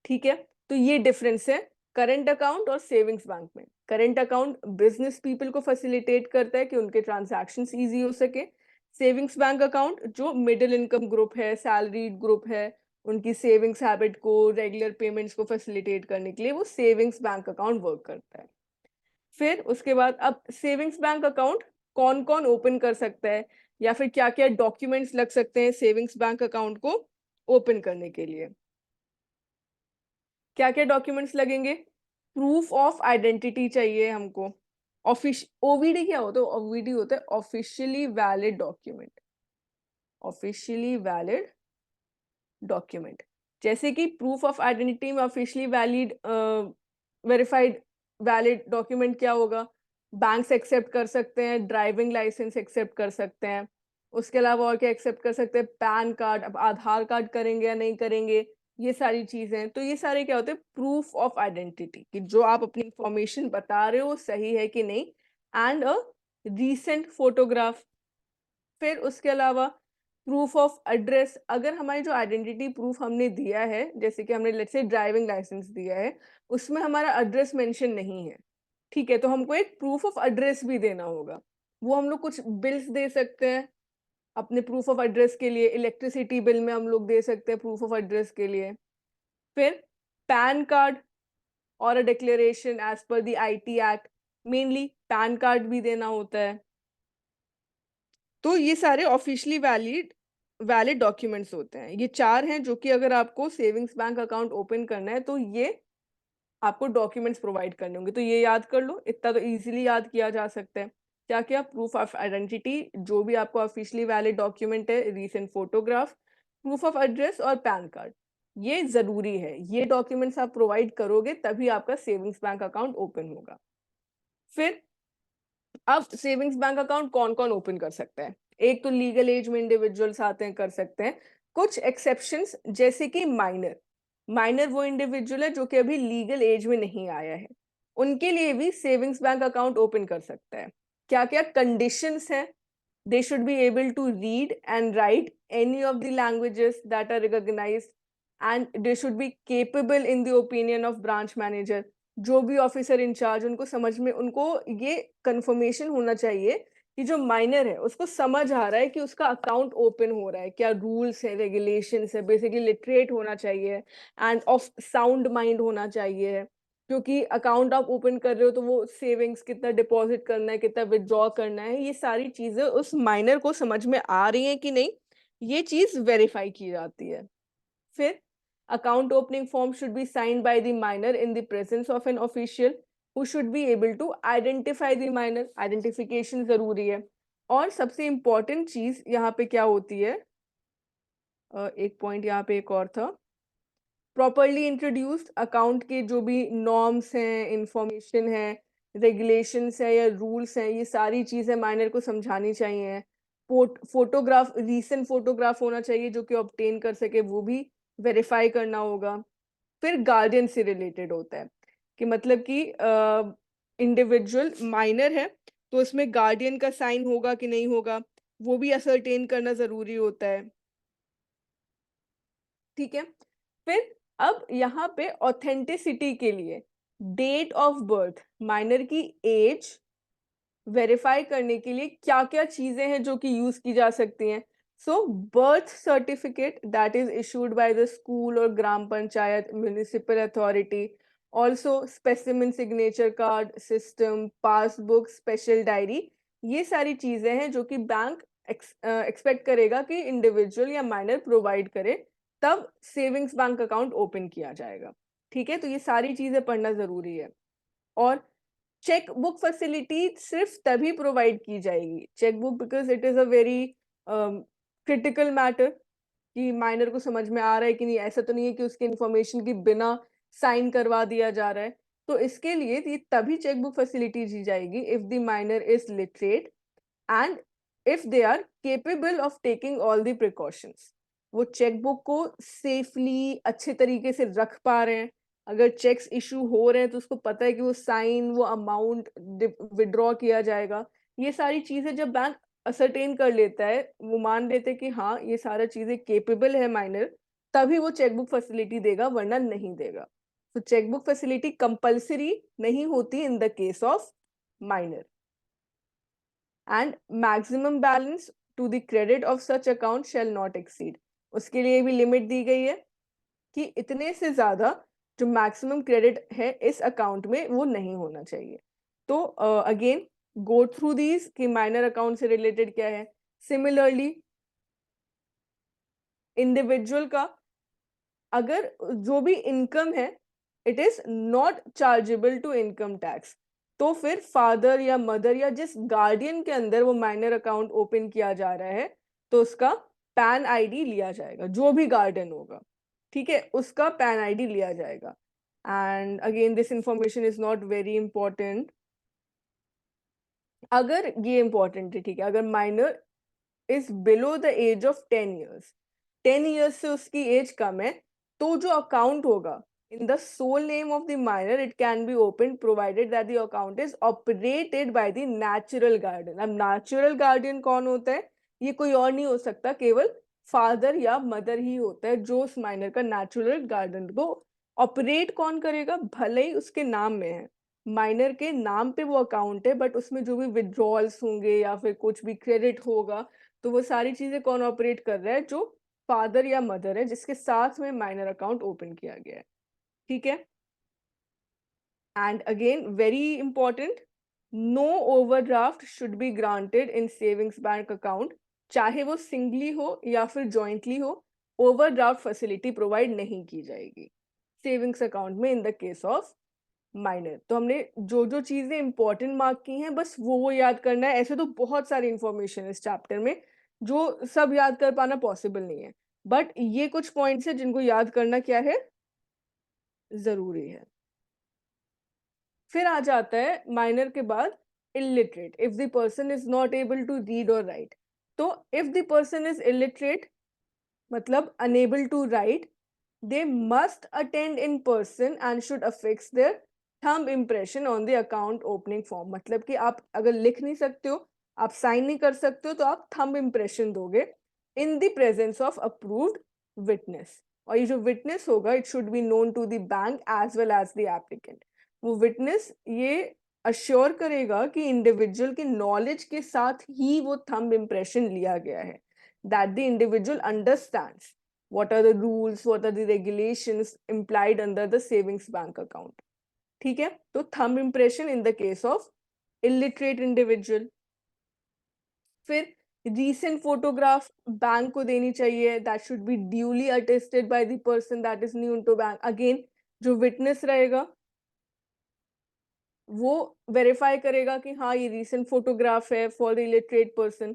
ठीक है, तो ये डिफरेंस है करंट अकाउंट और सेविंग्स बैंक में। करंट अकाउंट बिजनेस पीपल को फैसिलिटेट करता है कि उनके ट्रांजैक्शंस इजी हो सके। सेविंग्स बैंक अकाउंट जो मिडिल इनकम ग्रुप है, सैलरीड ग्रुप है, उनकी सेविंग्स हैबिट को, रेगुलर पेमेंट्स को फैसिलिटेट करने के लिए वो सेविंग्स बैंक अकाउंट वर्क करता है। फिर उसके बाद अब सेविंग्स बैंक अकाउंट कौन कौन ओपन कर सकता है या फिर क्या क्या डॉक्यूमेंट्स लग सकते हैं सेविंग्स बैंक अकाउंट को ओपन करने के लिए। क्या क्या डॉक्यूमेंट्स लगेंगे? प्रूफ ऑफ आइडेंटिटी चाहिए हमको। ओवीडी क्या होता है? ओवीडी होता है officially valid document. Officially valid document, जैसे कि प्रूफ ऑफ आइडेंटिटी में officially valid verified valid document क्या होगा? बैंक्स एक्सेप्ट कर सकते हैं, ड्राइविंग लाइसेंस एक्सेप्ट कर सकते हैं, उसके अलावा और क्या एक्सेप्ट कर सकते हैं? Pan card. अब आधार कार्ड करेंगे या नहीं करेंगे, ये सारी चीजें। तो ये सारे क्या होते हैं? प्रूफ ऑफ आइडेंटिटी, कि जो आप अपनी इंफॉर्मेशन बता रहे हो सही है कि नहीं। And a recent photograph. फिर उसके अलावा प्रूफ ऑफ एड्रेस। अगर हमारी जो आइडेंटिटी प्रूफ हमने दिया है, जैसे कि हमने लेट्स से ड्राइविंग लाइसेंस दिया है, उसमें हमारा एड्रेस मेंशन नहीं है, ठीक है, तो हमको एक प्रूफ ऑफ एड्रेस भी देना होगा। वो हम लोग कुछ बिल्स दे सकते हैं अपने प्रूफ ऑफ एड्रेस के लिए। इलेक्ट्रिसिटी बिल में हम लोग दे सकते हैं प्रूफ ऑफ एड्रेस के लिए। फिर पैन कार्ड और a declaration as per the IT act, mainly PAN card भी देना होता है। तो ये सारे ऑफिशियली वैलिड डॉक्यूमेंट्स होते हैं। ये चार हैं जो कि अगर आपको सेविंग्स बैंक अकाउंट ओपन करना है तो ये आपको डॉक्यूमेंट्स प्रोवाइड करने होंगे। तो ये याद कर लो, इतना तो इजीली याद किया जा सकता है। क्या क्या? प्रूफ ऑफ आइडेंटिटी, जो भी आपको ऑफिशियली वैलिड डॉक्यूमेंट है, recent photograph, proof of address और पैन कार्ड, ये जरूरी है। ये डॉक्यूमेंट्स आप प्रोवाइड करोगे तभी आपका सेविंग्स बैंक अकाउंट ओपन होगा। फिर अब सेविंग्स बैंक अकाउंट कौन कौन ओपन कर सकता है? एक तो लीगल एज में इंडिविजुअल्स आते हैं, कर सकते हैं। कुछ एक्सेप्शंस, जैसे कि माइनर वो इंडिविजुअल है जो कि अभी लीगल एज में नहीं आया है, उनके लिए भी सेविंग्स बैंक अकाउंट ओपन कर सकता है। क्या क्या कंडीशंस हैं? they should be able to read and write any of the languages that are recognized, and they should be capable in the opinion of branch manager। जो भी officer in charge, उनको समझ में, उनको ये कंफर्मेशन होना चाहिए कि जो माइनर है उसको समझ आ रहा है कि उसका अकाउंट ओपन हो रहा है, क्या रूल्स है, रेगुलेशंस है। बेसिकली लिटरेट होना चाहिए एंड ऑफ साउंड माइंड होना चाहिए, क्योंकि अकाउंट आप ओपन कर रहे हो तो वो सेविंग्स कितना डिपॉजिट करना है, कितना विड्रॉ करना है, ये सारी चीजें उस माइनर को समझ में आ रही हैं कि नहीं, ये चीज वेरीफाई की जाती है। फिर account opening form should be signed by the minor in the presence of an official who should be able to identify the minor। identification जरूरी है। और सबसे important चीज यहाँ पे क्या होती है, एक पॉइंट यहाँ पे एक और था, प्रॉपरली इंट्रोड्यूस्ड अकाउंट के जो भी नॉर्म्स हैं, इंफॉर्मेशन है, रेगुलेशंस है या रूल्स हैं, ये सारी चीजें माइनर को समझानी चाहिए। फोटोग्राफ, रीसेंट फोटोग्राफ होना चाहिए जो कि ऑब्टेन कर सके, वो भी वेरीफाई करना होगा। फिर गार्डियन से रिलेटेड होता है कि मतलब कि इंडिविजुअल माइनर है तो इसमें गार्डियन का साइन होगा कि नहीं होगा, वो भी असरटेन करना जरूरी होता है। ठीक है, फिर अब यहाँ पे ऑथेंटिसिटी के लिए डेट ऑफ बर्थ, माइनर की एज वेरीफाई करने के लिए क्या क्या चीजें हैं जो कि यूज की जा सकती हैं। So birth certificate that is issued by the school और gram panchayat municipal authority, also specimen signature card system, passbook, special diary, ये सारी चीजें हैं जो कि बैंक एक्सपेक्ट करेगा कि इंडिविजुअल या माइनर प्रोवाइड करे, तब सेविंग्स बैंक अकाउंट ओपन किया जाएगा। ठीक है, तो ये सारी चीजें पढ़ना जरूरी है। और चेक बुक फैसिलिटी सिर्फ तभी प्रोवाइड की जाएगी, cheque book, because it is a very critical matter कि माइनर को समझ में आ रहा है कि नहीं, ऐसा तो नहीं है कि उसके इंफॉर्मेशन की बिना साइन करवा दिया जा रहा है। तो इसके लिए ये तभी चेक बुक फैसिलिटी दी जाएगी if the minor is literate and if they are capable of taking all the precautions, वो चेकबुक को सेफली अच्छे तरीके से रख पा रहे हैं, अगर चेक्स इशू हो रहे हैं तो उसको पता है कि वो साइन, वो अमाउंट विड्रॉ किया जाएगा। ये सारी चीजें जब बैंक असरटेन कर लेता है, वो मान लेते हैं कि हाँ ये सारा चीजें केपेबल है माइनर, तभी वो चेकबुक फैसिलिटी देगा, वरना नहीं देगा। तो चेकबुक फैसिलिटी कंपल्सरी नहीं होती in the case of minor. And maximum balance to the credit of such account shall not exceed, उसके लिए भी लिमिट दी गई है कि इतने से ज्यादा जो मैक्सिमम क्रेडिट है इस अकाउंट में वो नहीं होना चाहिए। तो अगेन गो थ्रू दीज कि माइनर अकाउंट से रिलेटेड क्या है। सिमिलरली इंडिविजुअल का अगर जो भी इनकम है it is not chargeable to income tax, तो फिर फादर या मदर या जिस गार्डियन के अंदर वो माइनर अकाउंट ओपन किया जा रहा है तो उसका पैन आईडी लिया जाएगा, जो भी गार्डियन होगा, ठीक है, उसका पैन आईडी लिया जाएगा। And again this information is not very important. अगर ये इंपॉर्टेंट है, ठीक है, अगर minor is below the age of 10 years, 10 years से उसकी एज कम है, तो जो अकाउंट होगा in the sole name of the minor it can be opened provided that the account is operated by the natural guardian। अब natural guardian कौन होता है, ये कोई और नहीं हो सकता, केवल फादर या मदर ही होता है जो उस माइनर का नेचुरल गार्डियन को ऑपरेट कौन करेगा, भले ही उसके नाम में है, माइनर के नाम पे वो अकाउंट है, बट उसमें जो भी विड्रॉल्स होंगे या फिर कुछ भी क्रेडिट होगा तो वो सारी चीजें कौन ऑपरेट कर रहा है, जो फादर या मदर है जिसके साथ में माइनर अकाउंट ओपन किया गया है। ठीक है, and again very important, no overdraft should be granted in savings bank account, चाहे वो सिंगली हो या फिर जॉइंटली हो, ओवरड्राफ्ट फैसिलिटी प्रोवाइड नहीं की जाएगी सेविंग्स अकाउंट में इन द केस ऑफ माइनर। तो हमने जो जो चीजें इंपॉर्टेंट मार्क की हैं बस वो याद करना है। ऐसे तो बहुत सारी इंफॉर्मेशन है इस चैप्टर में जो सब याद कर पाना पॉसिबल नहीं है, बट ये कुछ पॉइंट्स है जिनको याद करना क्या है, जरूरी है। फिर आ जाता है माइनर के बाद illiterate, if the person is not able to read और राइट। तो if the person is illiterate मतलब unable to write, they must attend in person and should affix their thumb impression on the account opening form। मतलब कि आप अगर लिख नहीं सकते हो, आप साइन नहीं कर सकते हो, तो आप थंब इम्प्रेशन दोगे in the presence of approved witness। और ये जो विटनेस होगा it should be known to the bank as well as the applicant. वो विटनेस ये अश्योर करेगा कि इंडिविजुअल के नॉलेज के साथ ही वो थंब इम्प्रेशन लिया गया है, that the individual understands what are the rules, what are the regulations implied under the savings bank account। ठीक है, तो thumb impression in the case of illiterate individual। फिर recent photograph बैंक को देनी चाहिए, that should be duly attested by the person that is new to bank। again जो witness रहेगा वो वेरीफाई करेगा कि हाँ ये recent photograph है for the illiterate person।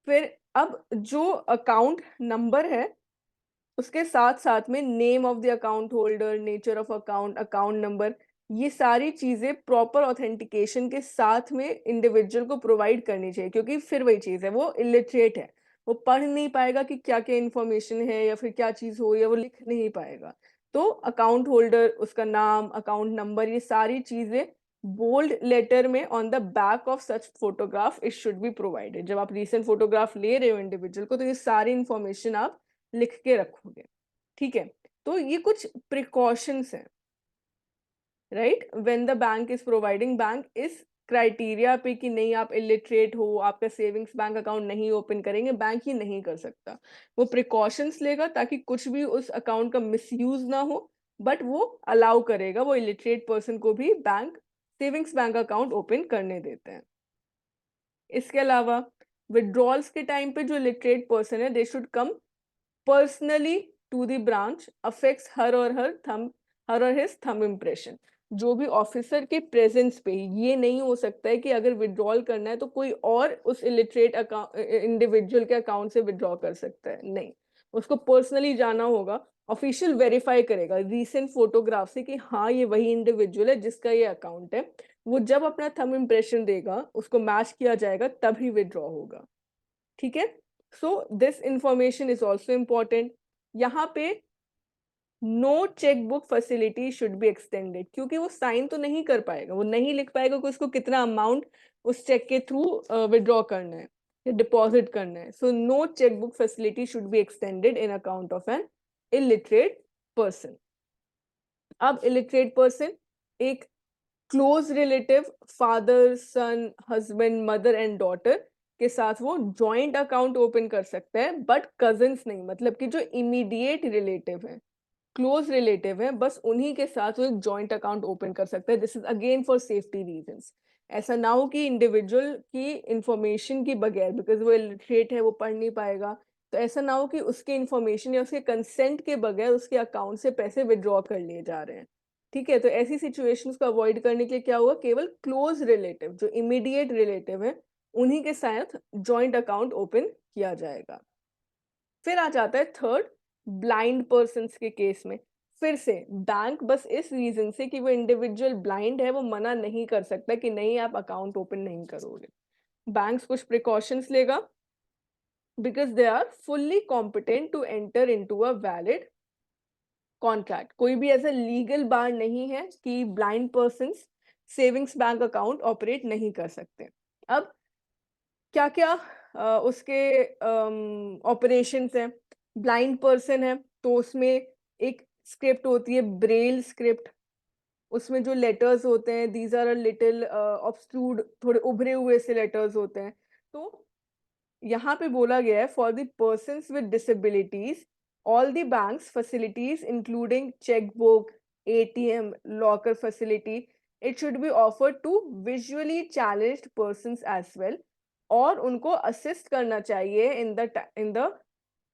फिर अब जो अकाउंट नंबर है उसके साथ साथ में name of the account holder, nature of account, account number, ये सारी चीजें प्रॉपर ऑथेंटिकेशन के साथ में इंडिविजुअल को प्रोवाइड करनी चाहिए, क्योंकि फिर वही चीज है, वो इलिटरेट है, वो पढ़ नहीं पाएगा कि क्या क्या इंफॉर्मेशन है या फिर क्या चीज हो रही है, वो लिख नहीं पाएगा। तो अकाउंट होल्डर, उसका नाम, अकाउंट नंबर, ये सारी चीजें बोल्ड लेटर में on the back of such photograph it should be provided. जब आप रीसेंट फोटोग्राफ ले रहे हो इंडिविजुअल को तो ये सारी इंफॉर्मेशन आप लिख के रखोगे, ठीक है। तो ये कुछ प्रिकॉशंस हैं, right, when the bank is providing. Bank इस क्राइटेरिया पे कि नहीं आप इलिटरेट हो, आपका सेविंग्स बैंक अकाउंट नहीं ओपन करेंगे, बैंक ये नहीं कर सकता। वो प्रिकॉशंस लेगा ताकि कुछ भी उस अकाउंट का मिसयूज ना हो, बट वो अलाउ करेगा, वो इलिटरेट पर्सन को भी bank savings bank account open करने देते हैं। इसके अलावा विड्रॉल्स के टाइम पे जो इलिटरेट पर्सन है they should come personally to the branch, affixes her और हिज थंब इम्प्रेशन। जो भी ऑफिसर के प्रेजेंस पे, ये नहीं हो सकता है कि अगर विड्रॉल करना है तो कोई और उस इलिटरेट इंडिविजुअल के अकाउंट से विड्रॉ कर सकता है, नहीं, उसको पर्सनली जाना होगा। ऑफिशियल वेरीफाई करेगा रीसेंट फोटोग्राफ से कि हाँ ये वही इंडिविजुअल है जिसका ये अकाउंट है। वो जब अपना थंब इम्प्रेशन देगा, उसको मैच किया जाएगा, तभी विड्रॉ होगा, ठीक है। So this information is also important. यहाँ पे no chequebook facility should be extended, क्योंकि वो साइन तो नहीं कर पाएगा, वो नहीं लिख पाएगा कि उसको कितना अमाउंट उस चेक के थ्रू विड्रॉ करना है या डिपॉजिट करना है। So no chequebook facility should be extended in account of an illiterate person. अब इलिटरेट पर्सन एक close relative, father son, husband, mother and daughter के साथ वो जॉइंट अकाउंट ओपन कर सकते हैं, बट कजिन्स नहीं, मतलब कि जो इमीडिएट रिलेटिव है, क्लोज रिलेटिव है, बस उन्हीं के साथ वो एक जॉइंट अकाउंट ओपन कर सकता है। This is again for safety reasons. ऐसा ना हो कि इंडिविजुअल की इंफॉर्मेशन की बगैर, बिकॉज वो इलिटरेट है, वो पढ़ नहीं पाएगा, तो ऐसा ना हो कि उसके इंफॉर्मेशन या उसके कंसेंट के बगैर उसके अकाउंट से पैसे विड्रॉ कर लिए जा रहे हैं, ठीक है। तो ऐसी सिचुएशंस को अवॉइड करने के लिए क्या हुआ, केवल क्लोज रिलेटिव, जो इमीडिएट रिलेटिव है, उन्हीं के साथ जॉइंट अकाउंट ओपन किया जाएगा। फिर आ जाता है थर्ड, ब्लाइंड पर्सन्स के केस में। फिर से बैंक बस इस रीजन से कि वो इंडिविजुअल ब्लाइंड है, वो मना नहीं कर सकता कि नहीं आप अकाउंट ओपन नहीं करोगे। बैंक्स कुछ प्रिकॉशंस लेगा, because they are fully competent to enter into a valid contract. कोई भी ऐसा लीगल बार नहीं है कि blind persons savings bank account operate नहीं कर सकते। अब क्या क्या उसके ऑपरेशंस हैं। ब्लाइंड पर्सन है तो उसमें एक स्क्रिप्ट होती है, ब्रेल स्क्रिप्ट। उसमें जो लेटर्स होते हैं, दीज आर अ लिटिल ऑब्स्ट्रूड, थोड़े उभरे हुए से लेटर्स होते हैं। तो यहाँ पे बोला गया है, for the persons with disabilities all the banks facilities including chequebook, ATM, locker facility, it should be offered to visually challenged persons as well, और उनको असिस्ट करना चाहिए in the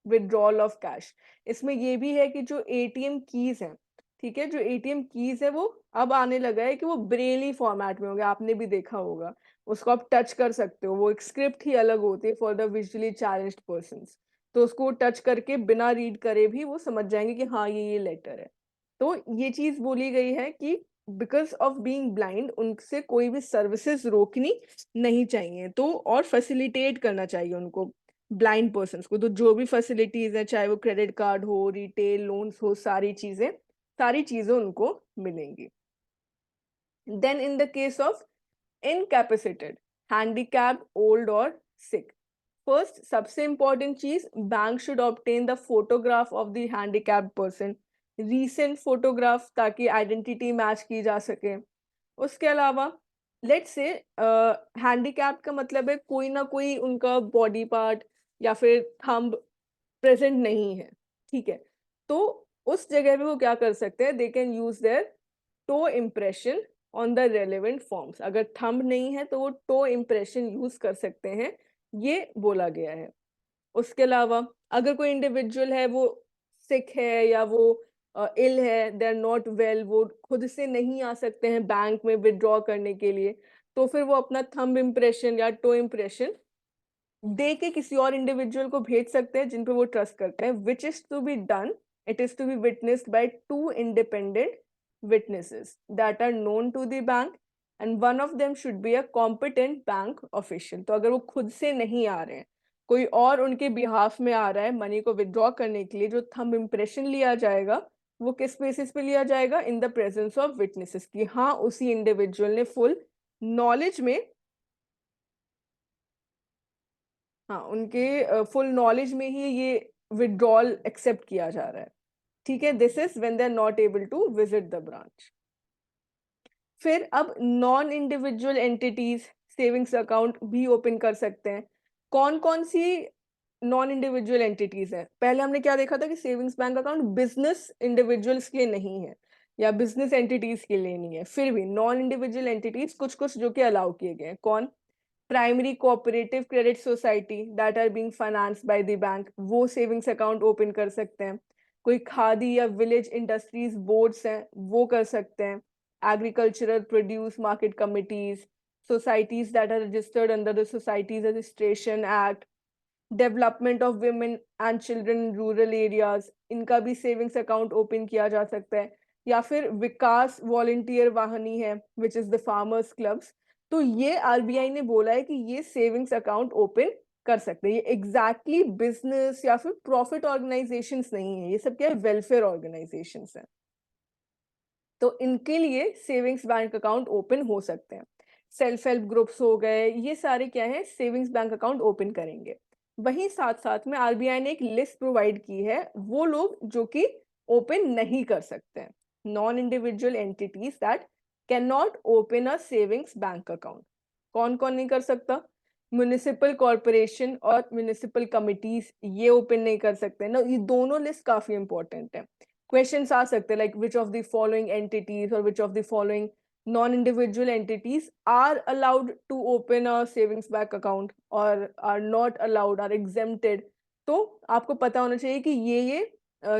withdrawal of cash. इसमें ये भी है कि जो एटीएम कीज हैं, ठीक है, जो एटीएम कीज है वो अब आने लगा है कि वो ब्रेली फॉर्मेट में होंगे, आपने भी देखा होगा, उसको आप टच कर सकते हो, वो एक स्क्रिप्ट ही अलग होती है for the visually challenged persons. तो उसको टच करके बिना रीड करे भी वो समझ जाएंगे कि हाँ ये लेटर है। तो ये चीज बोली गई है कि बिकॉज ऑफ बीइंग ब्लाइंड उनसे कोई भी सर्विसेज रोकनी नहीं चाहिए, तो और फैसिलिटेट करना चाहिए उनको, ब्लाइंड पर्सन्स को। तो जो भी फैसिलिटीज है, चाहे वो क्रेडिट कार्ड हो, रिटेल लोन्स हो, सारी चीजें उनको मिलेंगी। Then in the case of incapacitated, handicapped, old or sick, first सबसे important चीज, bank should obtain the photograph of the handicapped person, recent photograph, ताकि आइडेंटिटी मैच की जा सके। उसके अलावा लेट्स से हैंडीकैप का मतलब है कोई ना कोई उनका बॉडी पार्ट या फिर थंब प्रेजेंट नहीं है, ठीक है। तो उस जगह पे वो क्या कर सकते हैं, they can use their toe impression on the relevant forms. अगर थंब नहीं है तो वो टो इम्प्रेशन यूज कर सकते हैं, ये बोला गया है। उसके अलावा अगर कोई इंडिविजुअल है, वो सिक है या वो इल है, दे आर नॉट वेल, वो खुद से नहीं आ सकते हैं बैंक में विड्रॉ करने के लिए, तो फिर वो अपना थंब इम्प्रेशन या टो इम्प्रेशन दे के किसी और इंडिविजुअल को भेज सकते हैं जिन पे वो ट्रस्ट करते हैं, which is to be done, it is to be witnessed by 2 independent witnesses that are known to the bank and one of them should be a competent bank official। तो अगर वो खुद से नहीं आ रहे हैं, कोई और उनके बिहाफ में आ रहा है मनी को विड्रॉ करने के लिए, जो थंब इम्प्रेशन लिया जाएगा वो किस बेसिस पे लिया जाएगा? In the presence of witnesses, कि हाँ उसी इंडिविजुअल ने फुल नॉलेज में, हाँ उनके फुल नॉलेज में ही ये विड्रॉल एक्सेप्ट किया जा रहा है। ठीक है, this is when they are not able to visit the branch. फिर अब non individual entities savings account भी ओपन कर सकते हैं। कौन कौन सी नॉन इंडिविजुअल एंटिटीज है? पहले हमने क्या देखा था कि savings bank account business individuals के लिए नहीं है या बिजनेस एंटिटीज के लिए नहीं है, फिर भी नॉन इंडिविजुअल एंटिटीज कुछ कुछ जो कि अलाउ किए गए हैं। कौन? Primary cooperative credit society that are being financed by the bank, वो सेविंग्स अकाउंट ओपन कर सकते हैं। कोई खादी या विलेज इंडस्ट्रीज बोर्ड्स हैं, वो कर सकते हैं। Agricultural produce market committees, societies that are registered under the Societies Registration Act, development of women and children in rural areas, इनका भी सेविंग्स अकाउंट ओपन किया जा सकता है। या फिर विकास वॉलंटियर वाहिनी है which is the farmers clubs, तो ये आरबीआई ने बोला है कि ये सेविंग्स अकाउंट ओपन कर सकते हैं। ये एग्जैक्टली बिजनेस या फिर प्रॉफिट ऑर्गेनाइजेशंस नहीं है, ये सब क्या है? वेलफेयर ऑर्गेनाइजेशंस है। तो इनके लिए सेविंग्स बैंक अकाउंट ओपन हो सकते हैं। सेल्फ हेल्प ग्रुप्स हो गए, ये सारे क्या है? सेविंग्स बैंक अकाउंट ओपन करेंगे। वहीं साथ साथ में आरबीआई ने एक लिस्ट प्रोवाइड की है वो लोग जो कि ओपन नहीं कर सकते हैं, non individual entities that can not open a savings bank account. कौन कौन नहीं कर सकता? म्युनिसिपल कॉर्पोरेशन और म्युनिसिपल कमिटीज, ये ओपन नहीं कर सकते ना। ये दोनों लिस्ट काफी इंपॉर्टेंट है। क्वेश्चंस आ सकते हैं like which of the following entities और which of the following non-individual entities are allowed to open a savings bank account or are not allowed, are exempted। तो आपको पता होना चाहिए कि ये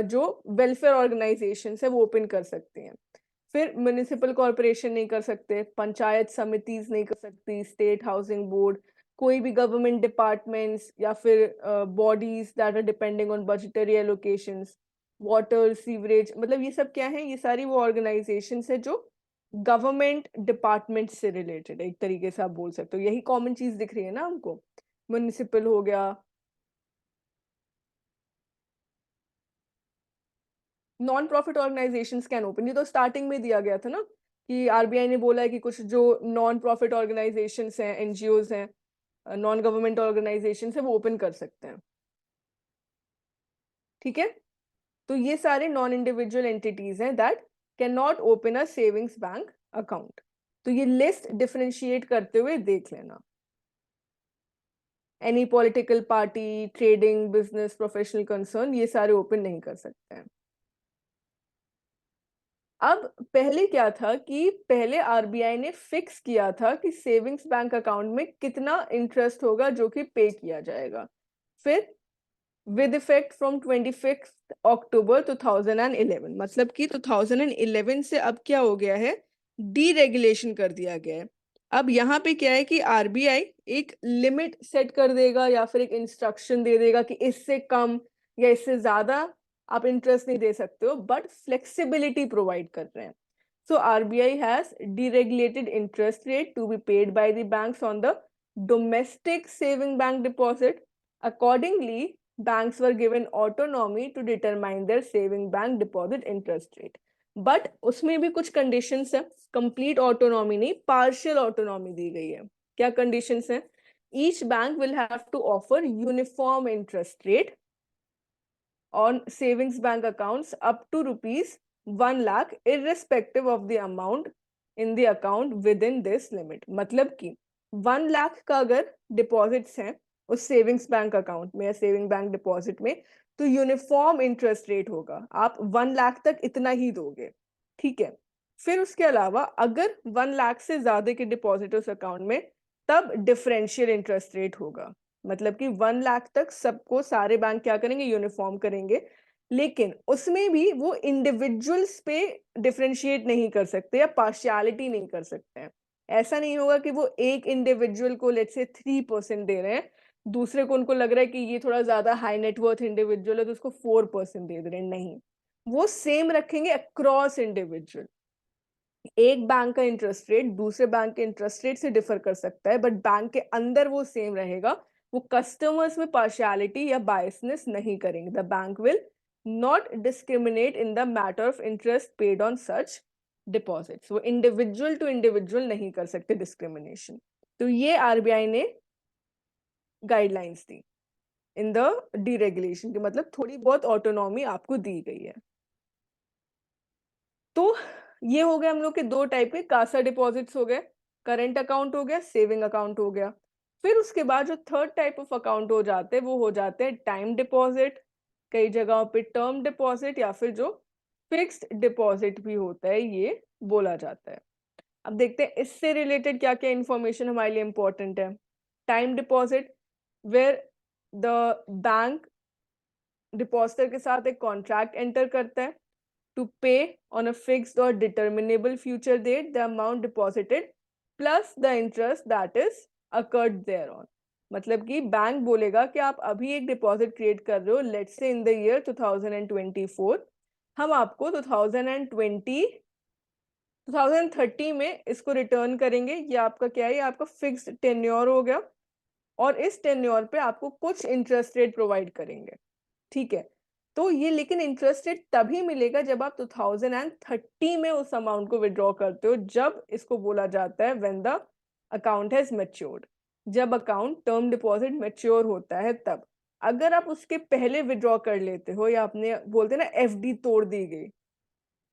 जो वेलफेयर ऑर्गेनाइजेशंस है वो ओपन कर सकते हैं। फिर म्युनिसिपल कॉर्पोरेशन नहीं कर सकते, पंचायत समितिज नहीं कर सकती, स्टेट हाउसिंग बोर्ड, कोई भी गवर्नमेंट डिपार्टमेंट्स या फिर bodies that are depending on budgetary allocations, water sewerage, मतलब ये सब क्या है? ये सारी वो ऑर्गेनाइजेशंस है जो गवर्नमेंट डिपार्टमेंट से रिलेटेड, एक तरीके से आप बोल सकते हो। यही कॉमन चीज दिख रही है ना हमको, म्युनिसिपल हो गया। Non profit organisations can open, ये तो स्टार्टिंग में दिया गया था ना कि आरबीआई ने बोला है कि कुछ जो नॉन प्रॉफिट ऑर्गेनाइजेशंस हैं, एनजीओज हैं, नॉन गवर्नमेंट ऑर्गेनाइजेशंस है, वो ओपन कर सकते हैं। ठीक है, तो ये सारे नॉन इंडिविजुअल एंटिटीज हैं that can not open a savings bank account. तो ये लिस्ट डिफरेंशिएट करते हुए देख लेना। Any political party, trading, business, professional concern, ये सारे ओपन नहीं कर सकते हैं। अब पहले क्या था कि पहले आरबीआई ने फिक्स किया था कि सेविंग्स बैंक अकाउंट में कितना इंटरेस्ट होगा जो कि पे किया जाएगा। फिर विद इफेक्ट फ्रॉम 25 अक्टूबर 2011, मतलब कि 2011 से अब क्या हो गया है? डीरेगुलेशन कर दिया गया है। अब यहाँ पे क्या है कि आरबीआई एक लिमिट सेट कर देगा या फिर एक इंस्ट्रक्शन दे देगा कि इससे कम या इससे ज्यादा आप इंटरेस्ट नहीं दे सकते हो, बट फ्लेक्सिबिलिटी प्रोवाइड कर रहे हैं। So RBI has deregulated interest rate to be paid by the banks on the domestic saving bank deposit. Accordingly, banks were given autonomy to determine their saving bank deposit interest rate. But उसमें भी कुछ conditions है, complete autonomy नहीं, partial autonomy दी गई है। क्या conditions है? Each bank will have to offer uniform interest rate on savings bank accounts up to rupees 1 lakh irrespective of the amount in the account within this limit। मतलब कि 1 लाख का अगर deposits हैं उस सेविंग्स बैंक अकाउंट में या saving bank deposit में, तो यूनिफॉर्म इंटरेस्ट रेट होगा, आप 1 लाख तक इतना ही दोगे। ठीक है, फिर उसके अलावा अगर 1 लाख से ज्यादा के डिपॉजिट उस अकाउंट में, तब डिफरेंशियल इंटरेस्ट रेट होगा। मतलब कि 1 लाख तक सबको सारे बैंक क्या करेंगे? यूनिफॉर्म करेंगे, लेकिन उसमें भी वो इंडिविजुअल्स पे डिफरेंशिएट नहीं कर सकते या पार्शियलिटी नहीं कर सकते हैं। ऐसा नहीं होगा कि वो एक इंडिविजुअल को लेट्स से 3% दे रहे हैं, दूसरे को उनको लग रहा है कि ये थोड़ा ज्यादा हाई नेटवर्थ इंडिविजुअल है तो उसको 4% दे रहे हैं। नहीं, वो सेम रखेंगे अक्रॉस इंडिविजुअल। एक बैंक का इंटरेस्ट रेट दूसरे बैंक के इंटरेस्ट रेट से डिफर कर सकता है, बट बैंक के अंदर वो सेम रहेगा। वो कस्टमर्स में पार्शियलिटी या बायसनेस नहीं करेंगे। The bank will not discriminate in the matter of interest paid on such deposits. वो इंडिविजुअल टू इंडिविजुअल नहीं कर सकते डिस्क्रिमिनेशन। तो ये आरबीआई ने guidelines the in the deregulation की, मतलब थोड़ी बहुत ऑटोनॉमी आपको दी गई है। तो ये हो गए हम लोग के दो टाइप के कासा डिपॉजिट्स हो गए, करंट अकाउंट हो गया, सेविंग अकाउंट हो गया। फिर उसके बाद जो थर्ड टाइप ऑफ अकाउंट हो जाते हैं वो हो जाते हैं टाइम डिपॉजिट, कई जगहों पे टर्म डिपॉजिट या फिर जो फिक्स्ड डिपॉजिट भी होता है ये बोला जाता है। अब देखते हैं इससे रिलेटेड क्या क्या इंफॉर्मेशन हमारे लिए इंपॉर्टेंट है। Time deposit where the bank depositor के साथ एक कॉन्ट्रैक्ट एंटर करता है to pay on a fixed or determinable future date the amount deposited plus the interest that is occurred thereon। मतलब कि बैंक बोलेगा कि आप अभी एक डिपॉजिट क्रिएट कर रहे हो, let's say in the year 2024, हम आपको 2030 में इसको रिटर्न करेंगे। ये आपका क्या है, ये आपका फिक्स्ड टेन्योर हो गया और इस टेन्योर पे आपको कुछ इंटरेस्ट रेट प्रोवाइड करेंगे, ठीक है। तो ये लेकिन इंटरेस्ट रेट तभी मिलेगा जब आप 2030 में उस अमाउंट को विड्रॉ करते हो, जब इसको बोला जाता है when the account has matured, जब अकाउंट टर्म डिपॉजिट मैच्योर होता है तब। अगर आप उसके पहले विड्रॉ कर लेते हो या आपने बोलते हैं ना एफडी तोड़ दी गई,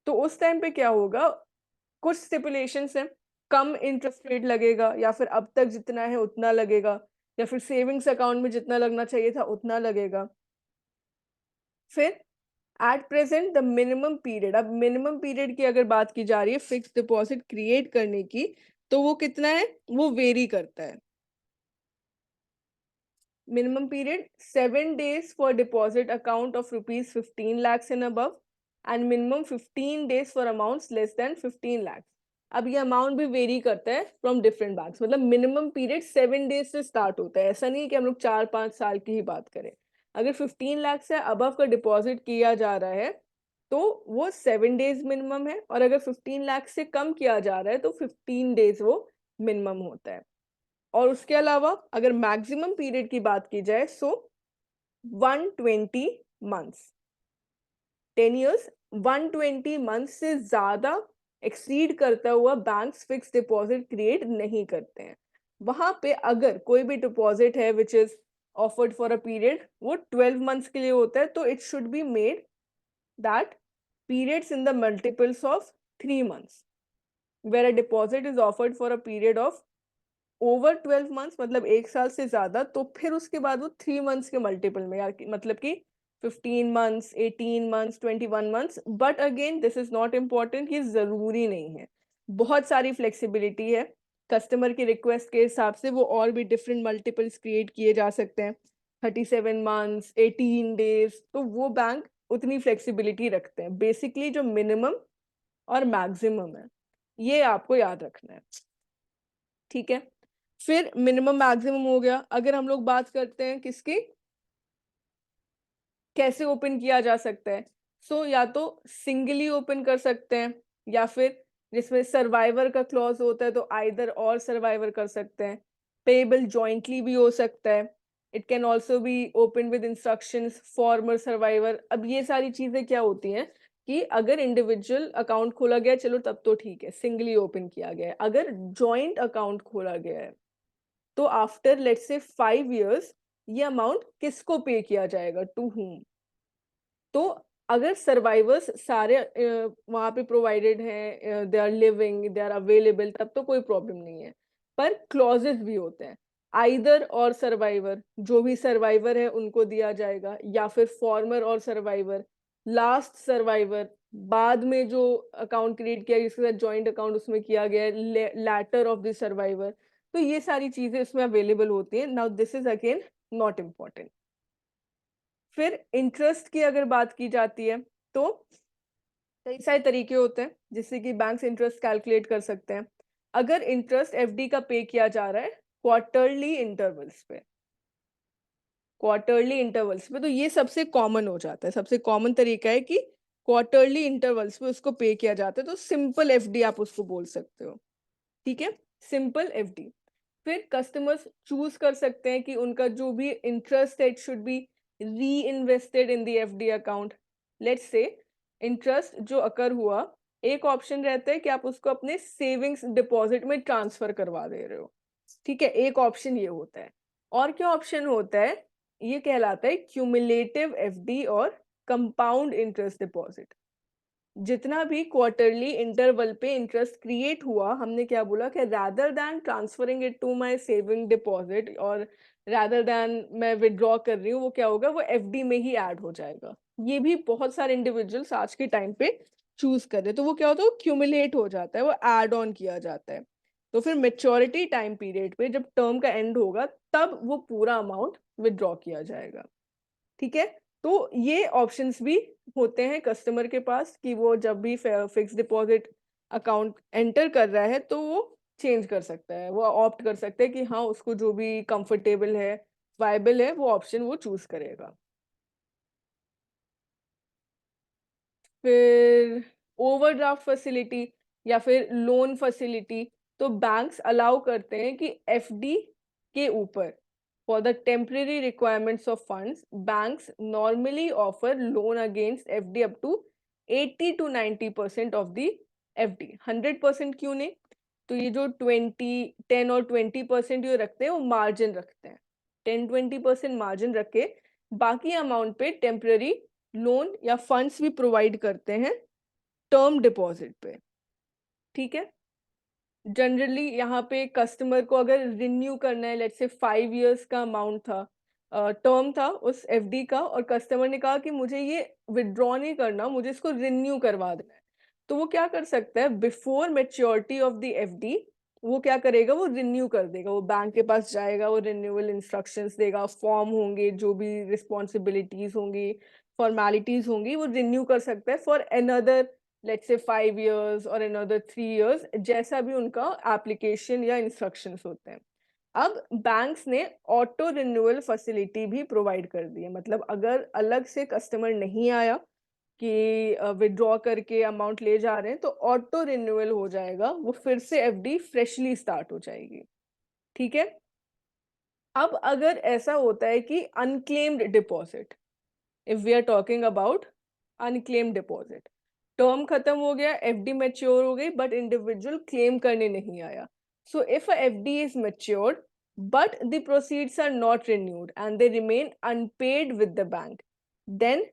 तो उस टाइम पे क्या होगा, कुछ स्टिपुलेशंस हैं, कम इंटरेस्ट रेट लगेगा या फिर अब तक जितना है उतना लगेगा या फिर सेविंग्स अकाउंट में जितना लगना चाहिए था उतना लगेगा। फिर at present the minimum period, अब मिनिमम पीरियड की अगर बात की जा रही है फिक्स डिपॉजिट क्रिएट करने की, तो वो कितना है, वो वेरी करता है। Minimum period 7 days for deposit account of ₹15 lakhs and above and minimum 15 days for amounts less than 15 lakhs। अब ये अमाउंट भी वेरी करता है फ्रॉम डिफरेंट बैंक्स, मतलब मिनिमम पीरियड 7 days से स्टार्ट होता है। ऐसा नहीं है कि हम लोग 4-5 साल की ही बात करें। अगर 15 लाख से अबव का डिपॉजिट किया जा रहा है तो वो 7 days मिनिमम है, और अगर 15 लाख से कम किया जा रहा है तो 15 days वो मिनिमम होता है। और उसके अलावा अगर मैक्सिमम पीरियड की बात की जाए सो 120 मंथ्स, 10 years, 120 मंथ से ज्यादा एक्सीड करता हुआ बैंक्स फिक्स डिपॉजिट क्रिएट नहीं करते हैं। वहां पे अगर कोई भी डिपॉजिट है which is offered for a period, वो 12 मंथ्स के लिए होता है, तो it should be made that periods in the multiples of 3 months, where a deposit is offered for a period of over 12 months, मतलब 1 साल से ज्यादा, तो फिर उसके बाद वो 3 months के मल्टीपल में, मतलब कि 15 months, 18 months, 21 months। But again this is not important, ये जरूरी नहीं है, बहुत सारी फ्लेक्सिबिलिटी है। कस्टमर की रिक्वेस्ट के हिसाब से वो और भी डिफरेंट मल्टीपल्स क्रिएट किए जा सकते हैं, 37 months, 18 days, तो वो बैंक उतनी फ्लेक्सिबिलिटी रखते हैं। बेसिकली जो मिनिमम और मैक्सिमम है ये आपको याद रखना है, ठीक है। फिर मिनिमम मैक्सिमम हो गया। अगर हम लोग बात करते हैं किसकी, कैसे ओपन किया जा सकता है, सो या तो सिंगली ओपन कर सकते हैं या फिर जिसमें सर्वाइवर का क्लॉज होता है तो आइदर और सर्वाइवर कर सकते हैं। पेएबल जॉइंटली भी हो सकता है। It can also be open with instructions farmer survivor. अब ये सारी चीजें क्या होती हैं कि अगर इंडिविजुअल अकाउंट खोला गया चलो तब तो ठीक है, सिंगली ओपन किया गया है। अगर जॉइंट अकाउंट खोला गया है तो आफ्टर लेट्स से 5 years ये अमाउंट किसको पे किया जाएगा, टू हुम। तो अगर सर्वाइवर्स सारे वहां पे प्रोवाइडेड हैं, they are living, they are available, तब तो कोई प्रॉब्लम नहीं है। पर क्लॉजेस भी होते हैं, आइदर और सर्वाइवर, जो भी सर्वाइवर है उनको दिया जाएगा, या फिर फॉर्मर और सर्वाइवर, लास्ट सर्वाइवर, बाद में जो अकाउंट क्रिएट किया जिसके साथ जॉइंट अकाउंट उसमें किया गया, लैटर ऑफ द सर्वाइवर। तो ये सारी चीजें इसमें अवेलेबल होती हैं। Now this is again not important. फिर इंटरेस्ट की अगर बात की जाती है तो कई सारे तरीके होते हैं जिससे कि बैंक्स इंटरेस्ट कैलकुलेट कर सकते हैं। अगर इंटरेस्ट एफडी का पे किया जा रहा है क्वार्टरली इंटरवल्स पे, तो ये सबसे कॉमन हो जाता है। सबसे कॉमन तरीका है कि क्वार्टरली इंटरवल्स पे उसको पे किया जाता है, तो सिंपल एफडी आप उसको बोल सकते हो, ठीक है, सिंपल एफडी। फिर कस्टमर्स चूज कर सकते हैं कि उनका जो भी इंटरेस्ट है इट शुड बी री invested in the FD account, let's say interest जो अकर हुआ, एक ऑप्शन रहता है कि आप उसको अपने सेविंग्स डिपॉजिट में ट्रांसफर करवा दे रहे हो, ठीक है, एक ऑप्शन ये होता है। और क्या ऑप्शन होता है, ये कहलाता है क्यूमुलेटिव एफडी और कंपाउंड इंटरेस्ट डिपॉजिट। जितना भी क्वार्टरली इंटरवल पे इंटरेस्ट क्रिएट हुआ, हमने क्या बोला कि rather than transferring it to my saving deposit और रादर दैन मैं विड्रॉ कर रही हूँ, वो क्या होगा, वो एफडी में ही ऐड हो जाएगा। ये भी बहुत सारे इंडिविजुअल्स आज के टाइम पे चूज कर रहे हैं, तो वो क्या होता है, वो क्यूमुलेट हो जाता है, वो ऐड ऑन किया जाता है। तो फिर मेच्योरिटी टाइम पीरियड पे जब टर्म का एंड होगा तब वो पूरा अमाउंट विड्रॉ किया जाएगा, ठीक है। तो ये ऑप्शंस भी होते हैं कस्टमर के पास कि वो जब भी फिक्स डिपॉजिट अकाउंट एंटर कर रहा है तो वो चेंज कर सकता है, वो ऑप्ट कर सकता है कि हाँ उसको जो भी कंफर्टेबल है, वायबल है, वो ऑप्शन वो चूज करेगा। फिर ओवरड्राफ्ट फैसिलिटी या फिर लोन फैसिलिटी, तो बैंक्स अलाउ करते हैं कि एफडी के ऊपर for the temporary requirements of funds banks normally offer loan against FD up to 80 to 90% of the FD. 100% क्यों नहीं, तो ये जो 10 और 20% जो रखते हैं वो मार्जिन रखते हैं, 10-20% मार्जिन रख के बाकी अमाउंट पे टेम्पररी लोन या फंड्स भी प्रोवाइड करते हैं टर्म डिपॉजिट पे, ठीक है। जनरली यहाँ पे कस्टमर को अगर रिन्यू करना है, लेट्स से 5 इयर्स का अमाउंट था, टर्म था उस एफडी का, और कस्टमर ने कहा कि मुझे ये विड्रॉ नहीं करना, मुझे इसको रिन्यू करवा देना है, तो वो क्या कर सकता है, before maturity of the FD वो क्या करेगा, वो रिन्यू कर देगा, वो बैंक के पास जाएगा, वो रिन्यूअल इंस्ट्रक्शंस देगा, फॉर्म होंगे, जो भी रिस्पॉन्सिबिलिटीज होंगी, फॉर्मेलिटीज होंगी, वो रिन्यू कर सकता है for another let's say 5 years और another 3 years, जैसा भी उनका एप्लीकेशन या इंस्ट्रक्शंस होते हैं। अब बैंक्स ने ऑटो रिन्यूअल फैसिलिटी भी प्रोवाइड कर दी है, मतलब अगर अलग से कस्टमर नहीं आया कि विड्रॉ करके अमाउंट ले जा रहे हैं, तो ऑटो रिन्यूअल हो जाएगा, वो फिर से एफडी फ्रेशली स्टार्ट हो जाएगी, ठीक है। अब अगर ऐसा होता है कि unclaimed deposit, if we are talking about unclaimed deposit, term खत्म हो गया, एफडी मैच्योर हो गई, बट इंडिविजुअल क्लेम करने नहीं आया, so if FD is matured but the proceeds are not renewed and they remain unpaid with the bank, then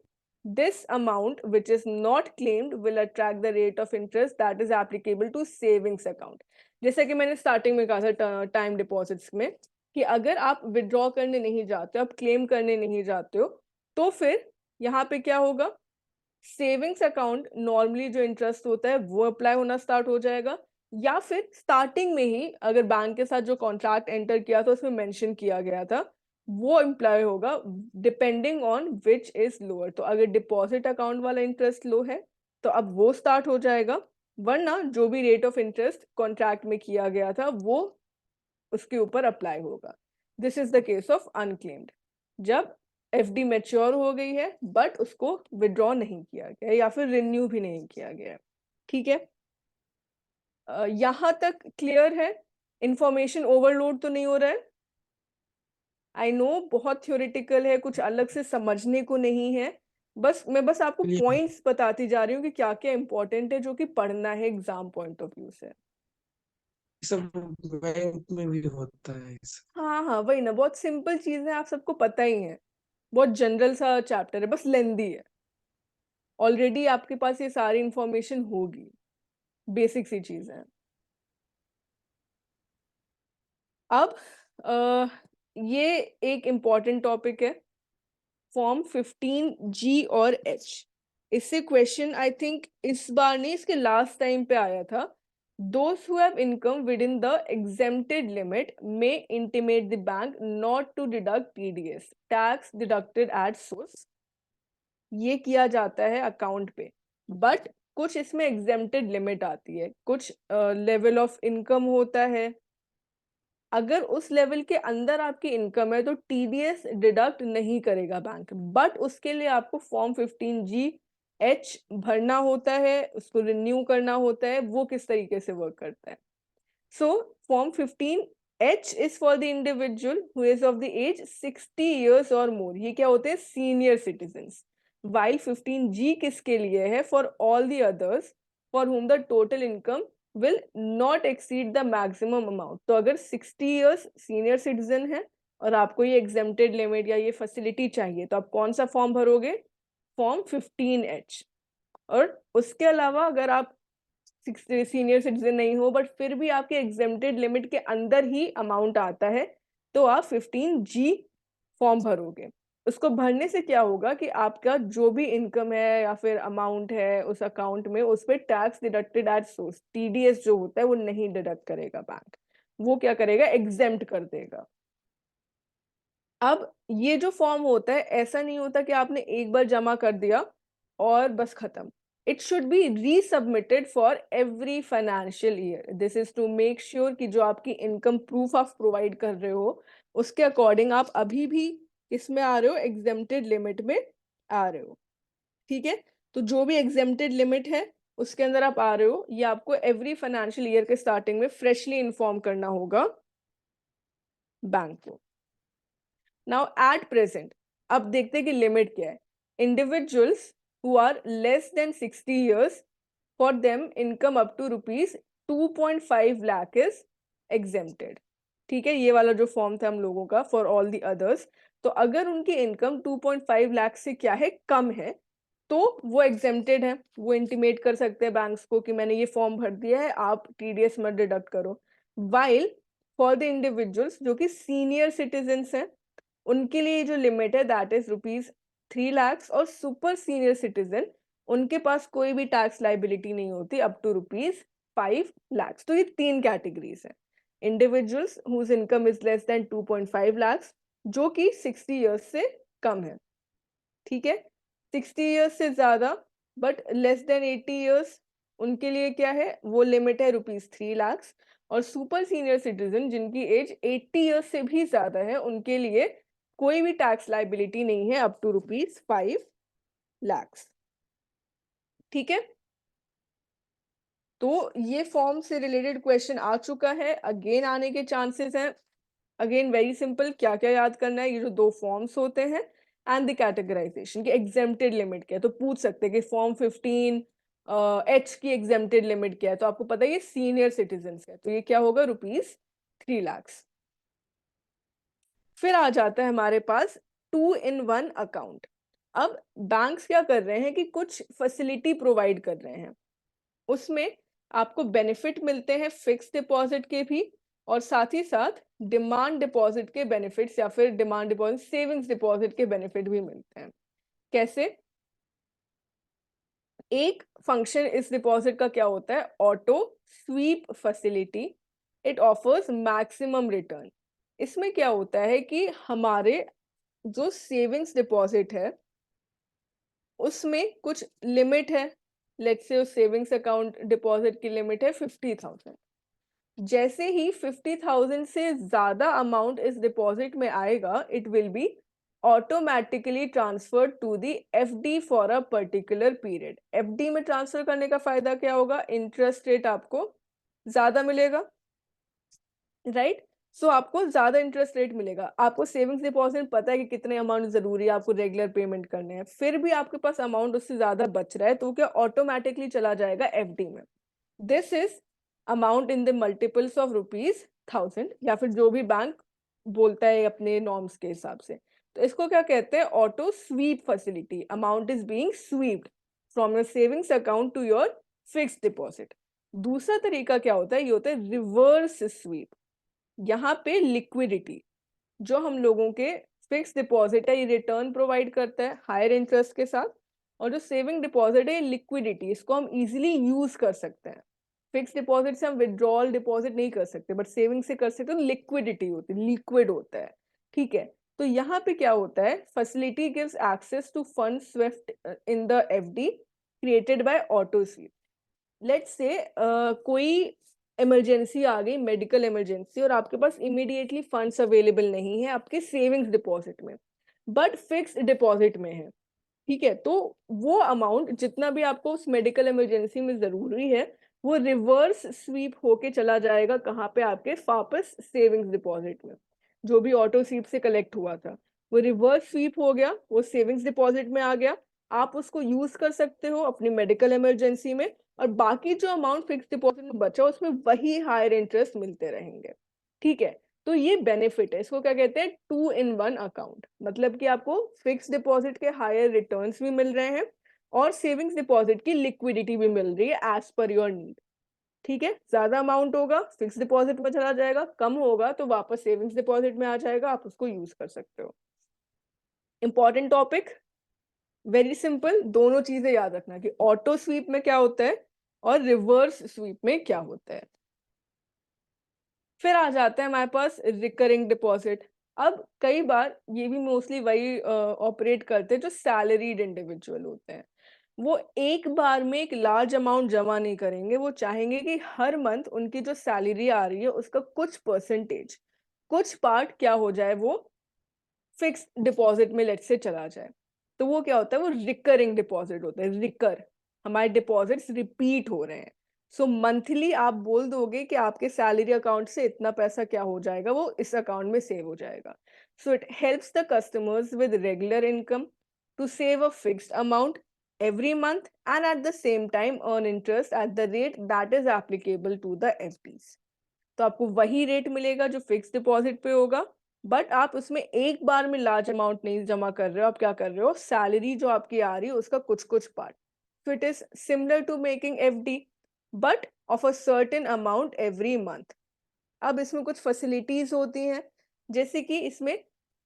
this amount which is not claimed will attract the rate of interest that is applicable to savings account। जैसे कि मैंने starting में कहा था time deposits में कि अगर आप विड्रॉ करने नहीं जाते हो, आप क्लेम करने नहीं जाते हो, तो फिर यहाँ पे क्या होगा, सेविंग्स अकाउंट नॉर्मली जो इंटरेस्ट होता है वो अप्लाई होना स्टार्ट हो जाएगा, या फिर स्टार्टिंग में ही अगर बैंक के साथ जो कॉन्ट्रैक्ट एंटर किया था उसमें मेंशन किया गया था वो एम्प्लॉय होगा, depending on which is lower. तो अगर डिपॉजिट अकाउंट वाला इंटरेस्ट लो है तो अब वो स्टार्ट हो जाएगा, वरना जो भी रेट ऑफ इंटरेस्ट कॉन्ट्रैक्ट में किया गया था वो उसके ऊपर अप्लाई होगा। This is the case of unclaimed, जब एफडी मैच्योर हो गई है बट उसको विड्रॉ नहीं किया गया या फिर रिन्यू भी नहीं किया गया, ठीक है। यहाँ तक क्लियर है, इंफॉर्मेशन ओवरलोड तो नहीं हो रहा है। आई नो बहुत थ्योरेटिकल है, कुछ अलग से समझने को नहीं है, मैं बस आपको Clear. पॉइंट्स बताती जा रही हूँ कि क्या क्या इंपॉर्टेंट है जो कि पढ़ना है एग्जाम पॉइंट ऑफ व्यू से। सब बैंक में भी होता है हाँ हाँ वही ना, बहुत सिंपल चीज है, आप सबको पता ही है, बहुत जनरल सा चैप्टर है, बस लेंदी है, ऑलरेडी आपके पास ये सारी इंफॉर्मेशन होगी, बेसिक सी चीज है। अब ये एक इम्पॉर्टेंट टॉपिक है, फॉर्म 15G और H। इससे क्वेश्चन आई थिंक इस बार नहीं, इसके लास्ट टाइम पे आया था। Those who have income within the exempted limit may intimate the bank not to deduct TDS, tax deducted at source। ये किया जाता है अकाउंट पे, बट कुछ इसमें एग्जेम्प्टेड लिमिट आती है, कुछ लेवल ऑफ इनकम होता है, अगर उस लेवल के अंदर आपकी इनकम है तो टीडीएस डिडक्ट नहीं करेगा बैंक, बट उसके लिए आपको फॉर्म 15G/H भरना होता है, उसको रिन्यू करना होता है। वो किस तरीके से वर्क करता है, so form 15H is for the individual who is of the age 60 years और मोर। ये क्या होते हैं, सीनियर सिटीजन्स। while 15G किसके लिए है? for all the others for whom the total income will not exceed the maximum amount. तो अगर 60 years सीनियर सिटीजन है और आपको ये एग्जेम्प्टेड लिमिट या ये फैसिलिटी चाहिए, तो आप कौन सा फॉर्म भरोगे? Form 15H। और उसके अलावा अगर आप सीनियर सिटीजन नहीं हो बट फिर भी आपके एग्जेम्प्टेड लिमिट के अंदर ही अमाउंट आता है, तो आप 15G फॉर्म भरोगे। उसको भरने से क्या होगा कि आपका जो भी इनकम है या फिर अमाउंट है उस अकाउंट में, उस पर tax deducted at source, TDS जो होता है वो नहीं डिडक्ट करेगा बैंक, वो क्या करेगा? एग्जेम्प्ट कर देगा। अब ये जो फॉर्म होता है, ऐसा नहीं होता कि आपने एक बार जमा कर दिया और बस खत्म। It should be resubmitted for every financial year. This is to make sure कि जो आपकी इनकम प्रूफ ऑफ प्रोवाइड कर रहे हो उसके अकॉर्डिंग आप अभी भी किसमें आ रहे हो? एग्जेम्प्टेड लिमिट में आ रहे हो। ठीक है, तो जो भी एग्जेम्प्टेड लिमिट है उसके अंदर आप आ रहे हो, ये आपको एवरी फाइनेंशियल ईयर के स्टार्टिंग में फ्रेशली इन्फॉर्म करना होगा बैंक को। नाउ एट प्रेजेंट अब देखते हैं कि लिमिट क्या है। Individuals who are less than 60 years, for them income up to ₹2.5 lakh is exempted. ठीक है, ये वाला जो फॉर्म था हम लोगों का फॉर ऑल द अदर्स, तो अगर उनकी इनकम 2.5 लाख से क्या है? कम है, तो वो एग्जेम्प्टेड है। वो इंटीमेट कर सकते हैं बैंक्स को कि मैंने ये फॉर्म भर दिया है, आप TDS मत डिडक्ट करो। वाइल फॉर द इंडिविजुअल्स जो कि सीनियर सिटीजन्स हैं, उनके लिए जो लिमिट है दैट इज ₹3 lakhs, और सुपर सीनियर सिटीजन उनके पास कोई भी टैक्स लाइबिलिटी नहीं होती अप टू ₹5 lakhs। तो ये 3 कैटेगरीज हैं। Individuals whose income is less than 2.5 lakhs, जो कि 60 years से कम है। ठीक है, 60 years से ज्यादा बट लेस देन 80 years, उनके लिए क्या है? वो लिमिट है ₹3 lakhs। और सुपर सीनियर सिटीजन जिनकी एज 80 years से भी ज्यादा है, उनके लिए कोई भी टैक्स लाइबिलिटी नहीं है अप टू ₹5 lakhs। ठीक है, तो ये फॉर्म से रिलेटेड क्वेश्चन आ चुका है, अगेन आने के चांसेस हैं। अगेन वेरी सिंपल, क्या क्या याद करना है? ये जो 2 फॉर्म्स होते हैं एंड द कैटेगराइजेशन की एग्जेम्प्टेड लिमिट क्या है। तो पूछ सकते हैं कि फॉर्म 15H की एग्जेम्प्टेड लिमिट क्या है, तो आपको पता है ये सीनियर सिटीजन है, तो ये क्या होगा? ₹3 lakhs। फिर आ जाता है हमारे पास 2-in-1 अकाउंट। अब बैंक्स क्या कर रहे हैं कि कुछ फैसिलिटी प्रोवाइड कर रहे हैं, उसमें आपको बेनिफिट मिलते हैं फिक्स डिपॉजिट के भी, और साथ ही साथ डिमांड डिपॉजिट के बेनिफिट्स या फिर डिमांड डिपॉजिट सेविंग्स डिपॉजिट के बेनिफिट भी मिलते हैं। कैसे? एक फंक्शन इस डिपॉजिट का क्या होता है? Auto sweep facility. It offers maximum return. इसमें क्या होता है कि हमारे जो सेविंग्स डिपॉजिट है उसमें कुछ लिमिट है। लेट्स से उस सेविंग्स अकाउंट डिपॉजिट की लिमिट है 50,000। जैसे ही 50,000 से ज्यादा अमाउंट इस डिपॉजिट में आएगा, it will be automatically transferred to the FD for a particular period. FD में ट्रांसफर करने का फायदा क्या होगा? इंटरेस्ट रेट आपको ज्यादा मिलेगा, राइट? सो आपको ज्यादा इंटरेस्ट रेट मिलेगा। आपको सेविंग्स डिपॉजिट पता है कि कितने अमाउंट जरूरी है, आपको रेगुलर पेमेंट करने हैं, फिर भी आपके पास अमाउंट उससे ज्यादा बच रहा है, तो क्या ऑटोमेटिकली चला जाएगा FD में। This is amount in the multiples of ₹1000 या फिर जो भी बैंक बोलता है अपने नॉर्म्स के हिसाब से। तो इसको क्या कहते हैं? Auto sweep facility. Amount is being swept from your savings account to your fixed deposit. दूसरा तरीका क्या होता है? ये होता है रिवर्स स्वीप। यहाँ पे लिक्विडिटी, जो हम लोगों के फिक्स डिपॉजिट है, ये रिटर्न प्रोवाइड करता है हायर इंटरेस्ट के साथ, और जो सेविंग डिपॉजिट है लिक्विडिटी, इसको हम इजीली यूज कर सकते हैं। फिक्स डिपॉजिट से हम विड्रॉल डिपॉजिट नहीं कर सकते, बट सेविंग से कर सकते हैं। लिक्विडिटी होती है, लिक्विड होता है। ठीक है, तो यहाँ पे क्या होता है? Facility gives access to fund swift in the FD created by auto sweep. Let's say कोई इमरजेंसी आ गई, मेडिकल इमरजेंसी, और आपके पास इमीडिएटली फंड्स अवेलेबल नहीं है आपके सेविंग्स डिपॉजिट में, बट फिक्स्ड डिपॉजिट में है। ठीक है, तो वो अमाउंट जितना भी आपको उस मेडिकल इमरजेंसी में जरूरी है, वो रिवर्स स्वीप होके चला जाएगा कहाँ पे? आपके वापस सेविंग्स डिपॉजिट में। जो भी ऑटो स्वीप से कलेक्ट हुआ था वो रिवर्स स्वीप हो गया, वो सेविंग्स डिपॉजिट में आ गया। आप उसको यूज कर सकते हो अपनी मेडिकल इमरजेंसी में, और बाकी जो अमाउंट फिक्स डिपॉजिट में बचा उसमें वही हायर इंटरेस्ट मिलते रहेंगे। ठीक है, तो ये बेनिफिट है, इसको क्या कहते हैं, 2 in 1 अकाउंट। मतलब कि आपको फिक्स डिपॉजिट के हायर रिटर्न्स भी मिल रहे हैं और सेविंग्स डिपॉजिट की लिक्विडिटी भी मिल रही है एज पर योर नीड। ठीक है, ज्यादा अमाउंट होगा फिक्स डिपॉजिट में चला जाएगा, कम होगा तो वापस सेविंग्स डिपॉजिट में आ जाएगा, आप उसको यूज कर सकते हो। इंपॉर्टेंट टॉपिक, वेरी सिंपल, दोनों चीजें याद रखना कि ऑटो स्वीप में क्या होता है और रिवर्स स्वीप में क्या होता है। फिर आ जाता है हमारे पास रिकरिंग डिपॉजिट। अब कई बार ये भी मोस्टली वही ऑपरेट करते हैं जो सैलरीड इंडिविजुअल होते हैं। वो एक बार में एक लार्ज अमाउंट जमा नहीं करेंगे, वो चाहेंगे कि हर मंथ उनकी जो सैलरी आ रही है उसका कुछ परसेंटेज, कुछ पार्ट क्या हो जाए, वो फिक्स डिपॉजिट में लेट से चला जाए। तो वो क्या होता है, वो रिकरिंग डिपॉजिट होता है। रिकर, हमारे डिपॉजिट्स रिपीट हो रहे हैं। सो मंथली आप बोल दोगे कि आपके सैलरी अकाउंट से इतना पैसा क्या हो जाएगा, वो इस अकाउंट में सेव हो जाएगा। So it helps the customers with regular income to save a fixed amount every month and at the same time earn interest at the rate that is applicable to the FDs। तो आपको वही rate मिलेगा जो fix deposit पे होगा, but आप उसमें एक बार में लार्ज अमाउंट नहीं जमा कर रहे हो, आप क्या कर रहे हो, सैलरी जो आपकी आ रही है उसका कुछ कुछ part. So it is similar to making FD but of a certain amount every month. अब इसमें कुछ फैसिलिटीज होती हैं, जैसे कि इसमें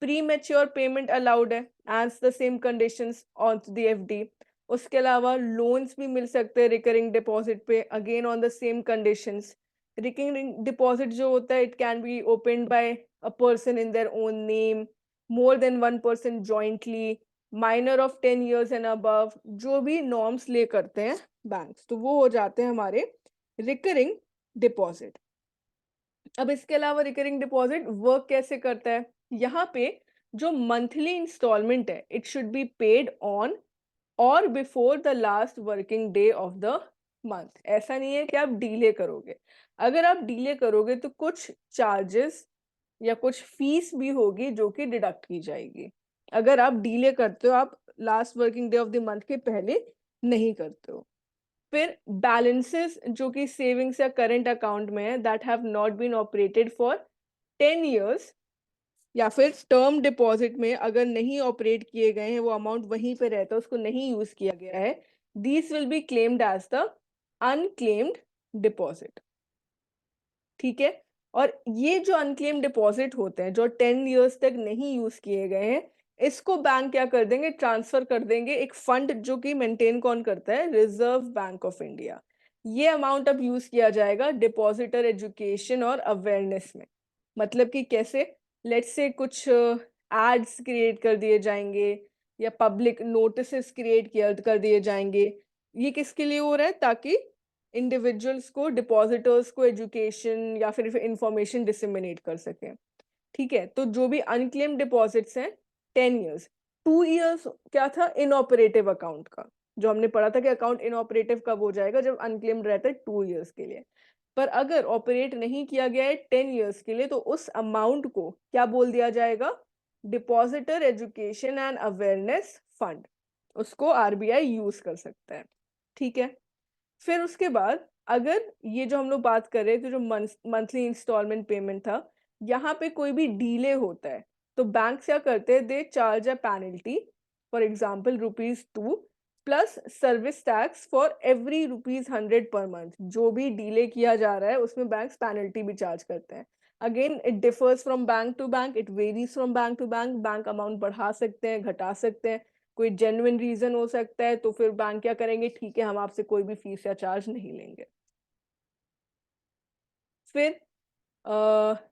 प्री मेच्योर पेमेंट अलाउड है as the same conditions on the FD। उसके अलावा लोन्स भी मिल सकते हैं रिकरिंग डिपॉजिट पे, again on the same conditions. Recurring deposit जो होता है it can be opened by a person in their own name, more than 1 person jointly, minor of 10 years and above, जो भी नॉर्म्स ले करते हैं बैंक्स, तो वो हो जाते हैं हमारे रिकरिंग डिपॉजिट। अब इसके अलावा रिकरिंग डिपॉजिट वर्क कैसे करता है, यहाँ पे जो मंथली इंस्टॉलमेंट है it should be paid on और before the last working day of the month. ऐसा नहीं है कि आप डीले करोगे, अगर आप डीले करोगे तो कुछ चार्जेस या कुछ फीस भी होगी जो कि डिडक्ट की जाएगी। अगर आप डीले करते हो, आप last working day of the month के पहले नहीं करते हो। फिर बैलेंसेस जो कि सेविंग्स या करंट अकाउंट में है that have not been operated for 10 years, या फिर टर्म डिपॉजिट में अगर नहीं ऑपरेट किए गए हैं, वो अमाउंट वहीं पे रहता है, उसको नहीं यूज किया गया है, these will be claimed as the unclaimed deposit. ठीक है, और ये जो अनक्लेम्ड डिपॉजिट होते हैं जो 10 years तक नहीं यूज किए गए हैं, इसको बैंक क्या कर देंगे, ट्रांसफर कर देंगे एक फंड जो कि मेंटेन कौन करता है, रिजर्व बैंक ऑफ इंडिया। ये अमाउंट अब यूज किया जाएगा डिपॉजिटर एजुकेशन और अवेयरनेस में। मतलब कि कैसे, लेट्स से कुछ एड्स क्रिएट कर दिए जाएंगे या पब्लिक नोटिसेस क्रिएट कर दिए जाएंगे। ये किसके लिए हो रहा है, ताकि इंडिविजुअल्स को, डिपॉजिटर्स को एजुकेशन या फिर इंफॉर्मेशन डिसमिनेट कर सकें। ठीक है, तो जो भी अनक्लेम्ड डिपॉजिट्स हैं 10 years, 2 years क्या था, इनऑपरेटिव अकाउंट का, जो हमने पढ़ा था कि अकाउंट इनऑपरेटिव कब हो जाएगा, जब अनक्लेम्ड रहता है 2 years के लिए। पर अगर ऑपरेट नहीं किया गया है 10 years के लिए, तो उस अमाउंट को क्या बोल दिया जाएगा, depositor education and awareness fund, उसको RBI यूज कर सकता है। ठीक है, फिर उसके बाद अगर ये जो हम लोग बात कर रहे थे जो मंथली इंस्टॉलमेंट पेमेंट था, यहाँ पे कोई भी डीले होता है तो बैंक क्या करते हैं, they charge a penalty, for example ₹2 plus service tax for every ₹100 per month. जो भी डीले किया जा रहा है उसमें बैंक पेनल्टी भी चार्ज करते हैं। Again it differs from bank to bank, it varies from bank to bank, bank amount बढ़ा सकते हैं, घटा सकते हैं, कोई जेन्युइन रीजन हो सकता है, तो फिर बैंक क्या करेंगे, ठीक है हम आपसे कोई भी फीस या चार्ज नहीं लेंगे। फिर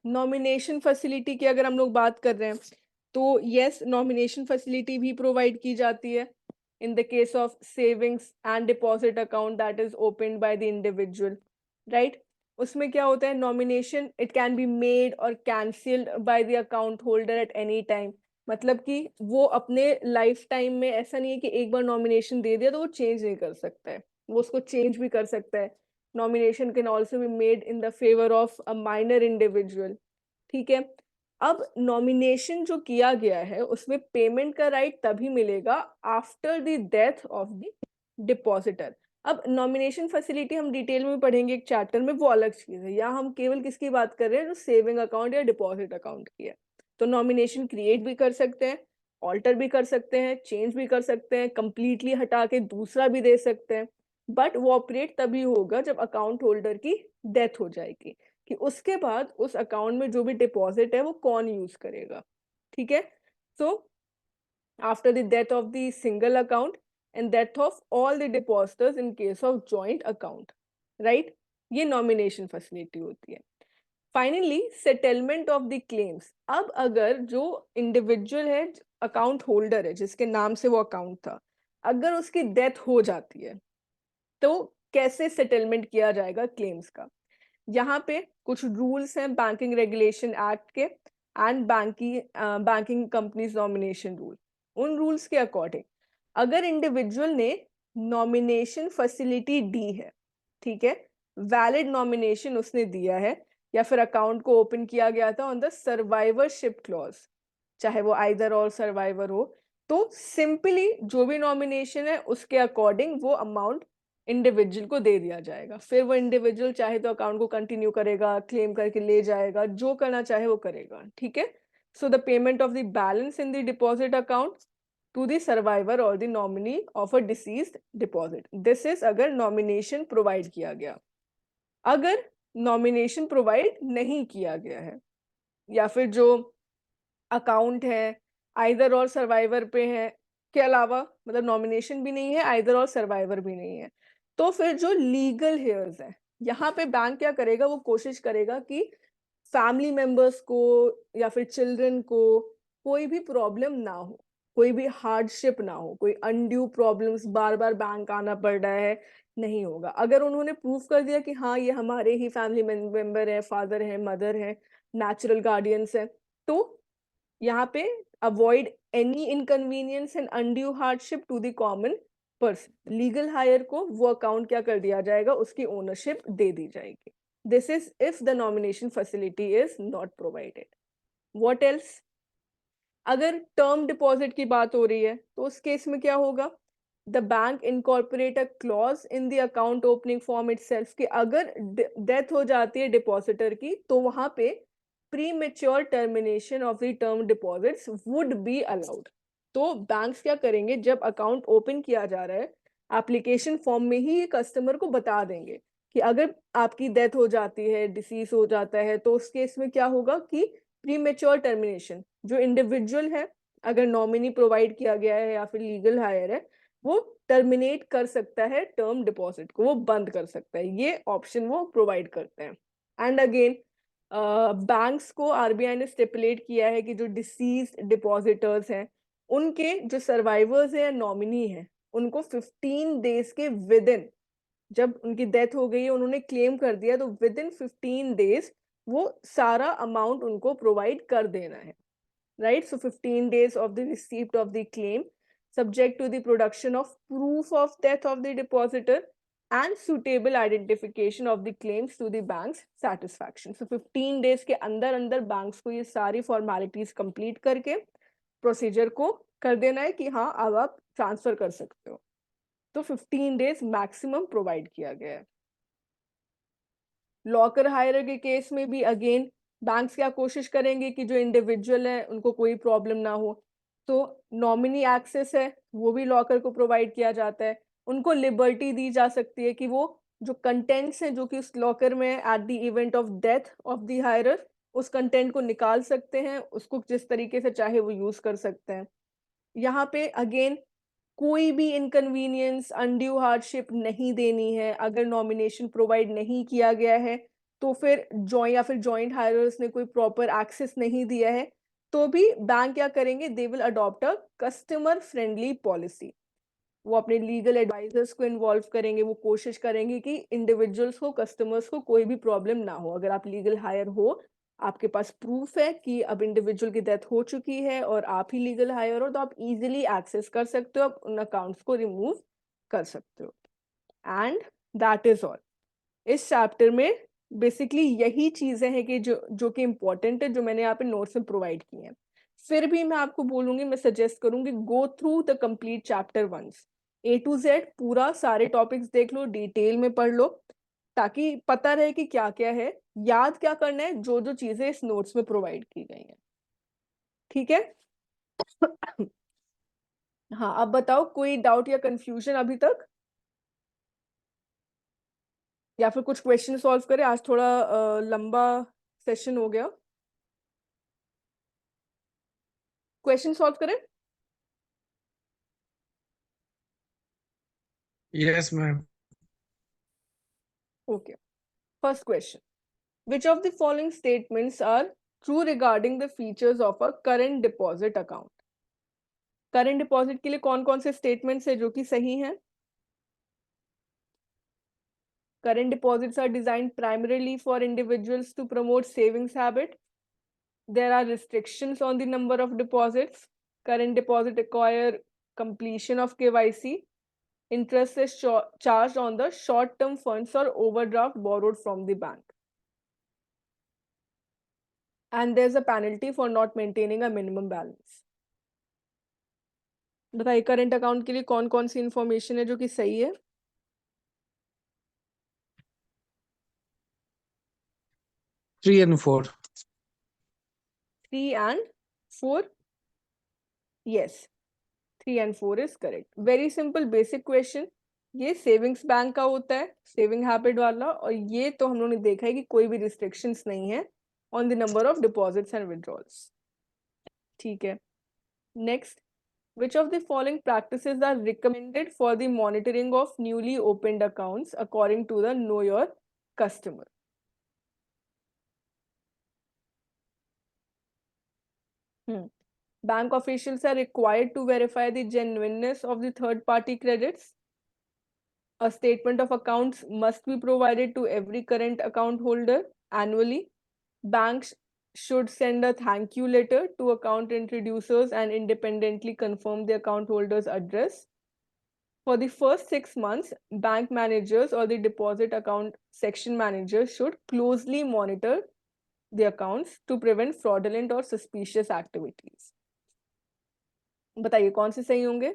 नॉमिनेशन फैसिलिटी की अगर हम लोग बात कर रहे हैं, तो यस, नॉमिनेशन फैसिलिटी भी प्रोवाइड की जाती है in the case of savings and deposit account that is opened by the individual, right. उसमें क्या होता है, nomination it can be made और cancelled by the account holder at any time. मतलब कि वो अपने लाइफ टाइम में, ऐसा नहीं है कि एक बार नॉमिनेशन दे दिया तो वो चेंज नहीं कर सकता है, वो उसको चेंज भी कर सकता है। Nomination can also be made in the favour of a minor individual. ठीक है, अब नॉमिनेशन जो किया गया है उसमें पेमेंट का राइट तभी मिलेगा after the death of the depositor. अब नॉमिनेशन फैसिलिटी हम डिटेल में पढ़ेंगे एक चैप्टर में, वो अलग चीज है। यहाँ हम केवल किसकी बात कर रहे हैं, जो सेविंग अकाउंट या डिपॉजिट अकाउंट की है। तो नॉमिनेशन क्रिएट भी कर सकते हैं, ऑल्टर भी कर सकते हैं, चेंज भी कर सकते हैं, कंप्लीटली हटा के दूसरा भी दे सकते हैं, बट वो ऑपरेट तभी होगा जब अकाउंट होल्डर की डेथ हो जाएगी, कि उसके बाद उस अकाउंट में जो भी डिपॉजिट है वो कौन यूज करेगा। ठीक है, so after the death of the single account and death of all the depositors in case of joint account, right? ये nomination facility होती है। Finally settlement of the claims. अब अगर जो इंडिविजुअल है, अकाउंट होल्डर है जिसके नाम से वो अकाउंट था, अगर उसकी डेथ हो जाती है तो कैसे सेटलमेंट किया जाएगा क्लेम्स का। यहाँ पे कुछ रूल्स हैं बैंकिंग रेगुलेशन एक्ट के and banking companies nomination rule. उन रूल्स के अकॉर्डिंग अगर इंडिविजुअल ने नॉमिनेशन फैसिलिटी दी है, ठीक है, वैलिड नॉमिनेशन उसने दिया है, या फिर अकाउंट को ओपन किया गया था ऑन द सर्वाइवरशिप क्लॉज, चाहे वो आइदर और सर्वाइवर हो, तो सिंपली जो भी नॉमिनेशन है उसके अकॉर्डिंग वो अमाउंट इंडिविजुअल को दे दिया जाएगा। फिर वो इंडिविजुअल चाहे तो अकाउंट को कंटिन्यू करेगा, क्लेम करके ले जाएगा, जो करना चाहे वो करेगा। ठीक है, so the payment of the balance in the deposit account to the survivor or the nominee of a deceased deposit. This is अगर nomination provide किया गया। अगर nomination provide नहीं किया गया है, या फिर जो अकाउंट है आइदर और सर्वाइवर पे है के अलावा, मतलब नॉमिनेशन भी नहीं है, आइदर और सर्वाइवर भी नहीं है, तो फिर जो लीगल हेयर्स है, यहाँ पे बैंक क्या करेगा, वो कोशिश करेगा कि फैमिली मेंबर्स को या फिर चिल्ड्रन को कोई भी प्रॉब्लम ना हो, कोई भी हार्डशिप ना हो, कोई अनड्यू प्रॉब्लम्स, बार बार बैंक आना पड़ रहा है, नहीं होगा। अगर उन्होंने प्रूव कर दिया कि हाँ ये हमारे ही फैमिली मेंबर है, फादर है, मदर है, नेचुरल गार्डियंस है, तो यहाँ पे avoid any inconvenience and undue hardship to the common person, legal heir को वो अकाउंट क्या कर दिया जाएगा, उसकी ओनरशिप दे दी जाएगी। This is if the nomination facility is not provided. What else, अगर टर्म डिपॉजिट की बात हो रही है तो उस केस में क्या होगा, the bank incorporate a clause in the account opening form itself, कि अगर डेथ हो जाती है डिपॉजिटर की तो वहां पे premature termination of the term deposits would be allowed. तो बैंक्स क्या करेंगे, जब अकाउंट ओपन किया जा रहा है एप्लीकेशन फॉर्म में ही कस्टमर को बता देंगे कि अगर आपकी डेथ हो जाती है, डिसीज हो जाता है, तो उस केस में क्या होगा कि प्रीमेच्योर टर्मिनेशन, जो इंडिविजुअल है, अगर नॉमिनी प्रोवाइड किया गया है या फिर लीगल हायर है, वो टर्मिनेट कर सकता है टर्म डिपॉजिट को, वो बंद कर सकता है, ये ऑप्शन वो प्रोवाइड करते हैं। एंड अगेन बैंक्स को आरबीआई ने स्टिपुलेट किया है कि जो डिसीज डिपॉजिटर्स हैं उनके जो सर्वाइवर्स हैं या नॉमिनी हैं, उनको 15 डेज के विद इन, जब उनकी डेथ हो गई है, उन्होंने क्लेम कर दिया, तो विद इन 15 डेज वो सारा अमाउंट उनको प्रोवाइड कर देना है, right. So 15 days of the receipt of the claim subject to the production of proof of death of the depositor and suitable identification of the claims to the bank's satisfaction. So 15 days के अंदर अंदर banks को ये सारी formalities complete करके procedure को कर देना है कि हाँ अब आप transfer कर सकते हो। तो 15 days maximum provide किया गया है। लॉकर हायर के केस में भी अगेन बैंक्स क्या कोशिश करेंगे कि जो इंडिविजुअल है उनको कोई प्रॉब्लम ना हो, तो नॉमिनी एक्सेस है वो भी लॉकर को प्रोवाइड किया जाता है। उनको लिबर्टी दी जा सकती है कि वो जो कंटेंट्स हैं जो कि उस लॉकर में at the event of death of the hirer, उस कंटेंट को निकाल सकते हैं, उसको जिस तरीके से चाहे वो यूज कर सकते हैं। यहाँ पे अगेन कोई भी इनकन्वीनियंस, अनड्यू हार्डशिप नहीं देनी है। अगर नॉमिनेशन प्रोवाइड नहीं किया गया है तो फिर या फिर जॉइंट हायरर्स ने कोई प्रॉपर एक्सेस नहीं दिया है, तो भी बैंक क्या करेंगे, they will adopt a customer friendly policy. वो अपने लीगल एडवाइजर्स को इन्वॉल्व करेंगे, वो कोशिश करेंगे कि इंडिविजुअल्स को, कस्टमर्स को कोई भी प्रॉब्लम ना हो। अगर आप लीगल हायर हो, आपके पास प्रूफ है कि अब इंडिविजुअल की डेथ हो चुकी है और आप ही लीगल हायर हो, तो आप इजीली एक्सेस कर सकते हो, आप उन अकाउंट्स को रिमूव कर सकते हो। And that is all. इस चैप्टर में बेसिकली यही चीजें हैं कि जो कि इम्पोर्टेंट है, जो मैंने यहाँ पे नोट्स में प्रोवाइड की हैं। फिर भी मैं आपको बोलूंगी, मैं सजेस्ट करूंगी, go through the complete chapter once, A to Z पूरा सारे टॉपिक्स देख लो, डिटेल में पढ़ लो, ताकि पता रहे कि क्या क्या है, याद क्या करना है, जो जो चीजें इस नोट्स में प्रोवाइड की गई हैं। ठीक है। हाँ, अब बताओ कोई डाउट या कंफ्यूजन अभी तक, या फिर कुछ क्वेश्चन सॉल्व करें, आज थोड़ा लंबा सेशन हो गया। क्वेश्चन सॉल्व करें। Yes ma'am. Okay. First question. Which of the following statements are true regarding the features of a current deposit account? Current deposit के लिए कौन कौन से statements है जो कि सही हैं? Current deposits are designed primarily for individuals to promote savings habit. There are restrictions on the number of deposits. Current deposit require completion of KYC. Interest is charged on the short-term funds or overdraft borrowed from the bank. And there's a penalty for not maintaining a minimum balance. बताइए current account के लिए कौन कौन सी information है जो कि सही है? 3 and 4. 3 and 4. Yes, 3 and 4 is correct. Very simple basic question. ये सेविंग्स बैंक का होता है, सेविंग हैबिट वाला, और ये तो हम लोगों ने देखा है कि कोई भी रिस्ट्रिक्शंस नहीं है on the number of deposits and withdrawals. ठीक है। Next, which of the following practices are recommended for the monitoring of newly opened accounts according to the Know Your Customer? Bank officials are required to verify the genuineness of the third-party credits. A statement of accounts must be provided to every current account holder annually. Banks should send a thank you letter to account introducers and independently confirm the account holder's address. For the first 6 months, bank managers or the deposit account section managers should closely monitor the accounts to prevent fraudulent or suspicious activities. बताइए कौन से सही होंगे?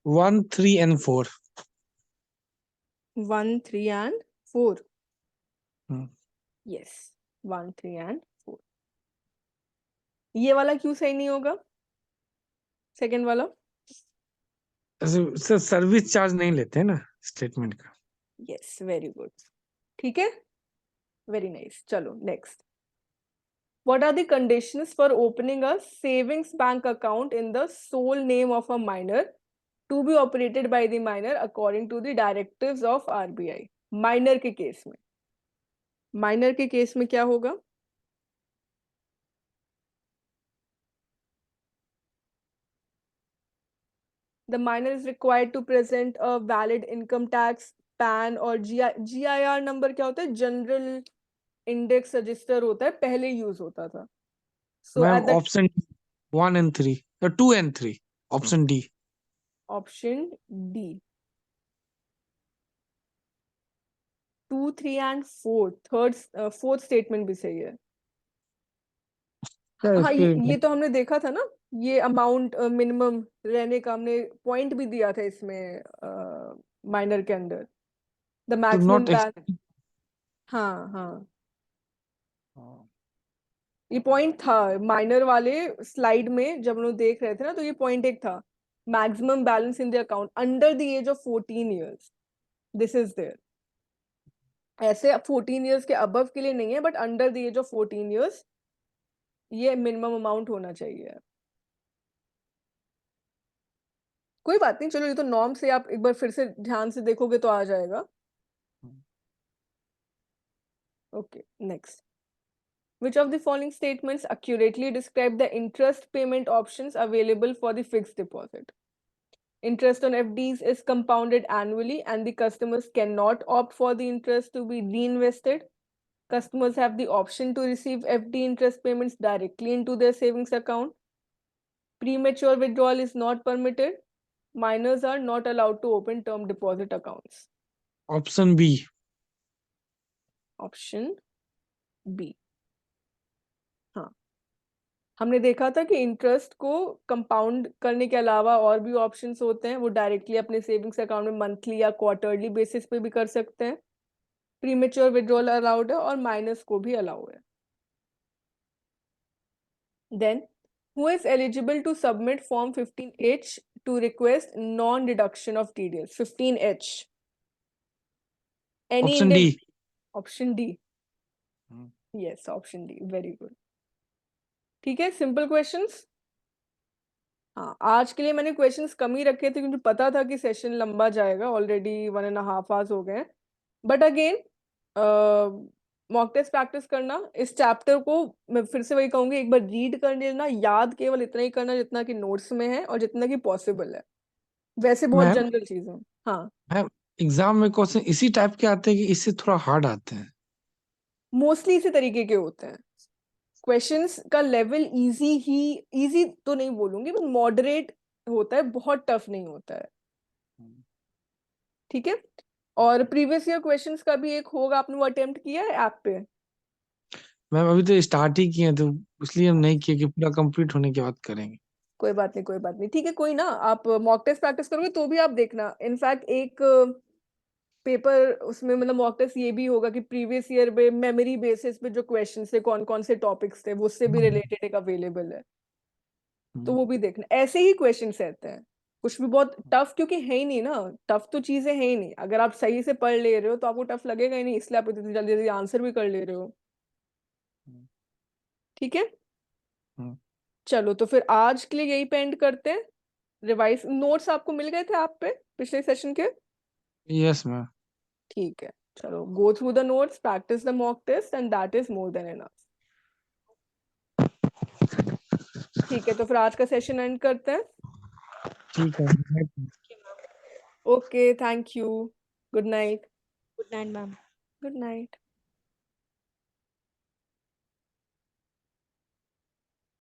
One, 3 and 4. 1, 3 and 4. Hmm. Yes, 1, 3 and 4. ये वाला क्यों सही नहीं होगा? सेकंड वाला? सर सर्विस चार्ज नहीं लेते हैं ना स्टेटमेंट का। Yes, very good. ठीक है, वेरी नाइस। चलो next. What are the conditions for opening a savings bank account in the sole name of a minor to be operated by the minor according to the directives of RBI? Minor के case में, minor के case में क्या होगा? The minor is required to present a valid income tax, PAN और GIR number क्या होता है? जनरल इंडेक्स रजिस्टर होता है, पहले यूज होता था। So ma'am at the option 1 and 3 2 and 3 option D. option D, 2, 3 and 4, fourth statement भी सही है। हाँ, ये तो हमने देखा था ना, ये अमाउंट मिनिमम रहने का हमने पॉइंट भी दिया था इसमें माइनर के अंदर, द मैक्सिमम बैलेंस। हाँ हाँ, ये पॉइंट था माइनर वाले स्लाइड में, जब हम लोग देख रहे थे ना, तो ये पॉइंट एक था, maximum balance in the account under the age of 14 years, this is there. ऐसे 14 years के अबव के लिए नहीं है, but under the age of 14 years ये मिनिमम अमाउंट होना चाहिए। कोई बात नहीं, चलो ये तो नॉर्म से आप एक बार फिर से ध्यान से देखोगे तो आ जाएगा। Okay, next. Which of the following statements accurately describe the interest payment options available for the fixed deposit? Interest on FDs is compounded annually and the customers cannot opt for the interest to be reinvested. Customers have the option to receive FD interest payments directly into their savings account. Premature withdrawal is not permitted. minors are not allowed to open term deposit accounts? Option B. Option B. हाँ, हमने देखा था कि interest को compound करने के अलावा और भी ऑप्शंस होते हैं, वो डायरेक्टली अपने सेविंग्स अकाउंट में मंथली या क्वार्टरली बेसिस पे भी कर सकते हैं। प्रीमेच्योर विड्रॉल अलाउड है और माइनस को भी अलाउ है। Then, who is eligible to submit Form 15H to request non-deduction of TDS? 15H. Any option D. Option D. Yes, option D. Very good. ठीक है, सिंपल क्वेश्चंस। हाँ, आज के लिए मैंने क्वेश्चंस कम ही रखे थे क्योंकि पता था कि सेशन लंबा जाएगा, ऑलरेडी 1.5 आवर्स हो गए हैं। But again mock test practice करना, इस चैप्टर को मैं फिर से वही कहूंगी, एक बार रीड कर लेना, याद केवल इतना ही करना जितना कि नोट्स में है और जितना कि पॉसिबल है, वैसे बहुत मैम जनरल चीजें। हाँ, मैम एग्जाम में क्वेश्चन इसी टाइप के आते हैं कि इससे थोड़ा हार्ड आते हैं? मोस्टली इसी तरीके के होते हैं। क्वेश्चंस का लेवल इजी तो नहीं बोलूंगी, बट मॉडरेट होता है, बहुत टफ नहीं होता है। ठीक है, और प्रीवियस ईयर क्वेश्चंस का भी एक होगा, आपने वो अटेम्प्ट किया है ऐप पे? मैम अभी तो स्टार्ट ही किए तो इसलिए हम नहीं किए कि पूरा कंप्लीट होने के बाद करेंगे। कोई बात नहीं, कोई बात नहीं, ठीक है, कोई ना, आप मॉक टेस्ट प्रैक्टिस करोगे तो भी आप देखना। इनफैक्ट एक पेपर उसमें मतलब मॉक टेस्ट ये भी होगा कि प्रीवियस ईयर पे मेमोरी बेसिस पे जो क्वेश्चन थे, कौन कौन से टॉपिक्स थे, वो उससे भी रिलेटेड एक अवेलेबल है, तो वो भी देखना। ऐसे ही क्वेश्चन रहते हैं, कुछ भी बहुत टफ क्योंकि है ही नहीं ना, टफ तो चीजें है ही नहीं। अगर आप सही से पढ़ ले रहे हो तो आपको टफ लगेगा ही नहीं, इसलिए आप इतनी जल्दी जल्दी आंसर भी कर ले रहे हो। ठीक है, चलो तो फिर आज के लिए यही पे एंड करते हैं। रिवाइज नोट्स आपको मिल गए थे आप पे पिछले सेशन के? Yes ma'am. ठीक है, चलो, go through the notes, practice the mock test and that is more than enough. ठीक है, तो फिर आज का सेशन एंड करते हैं। ठीक है। Okay, thank you, good night. Good night ma'am. Good night.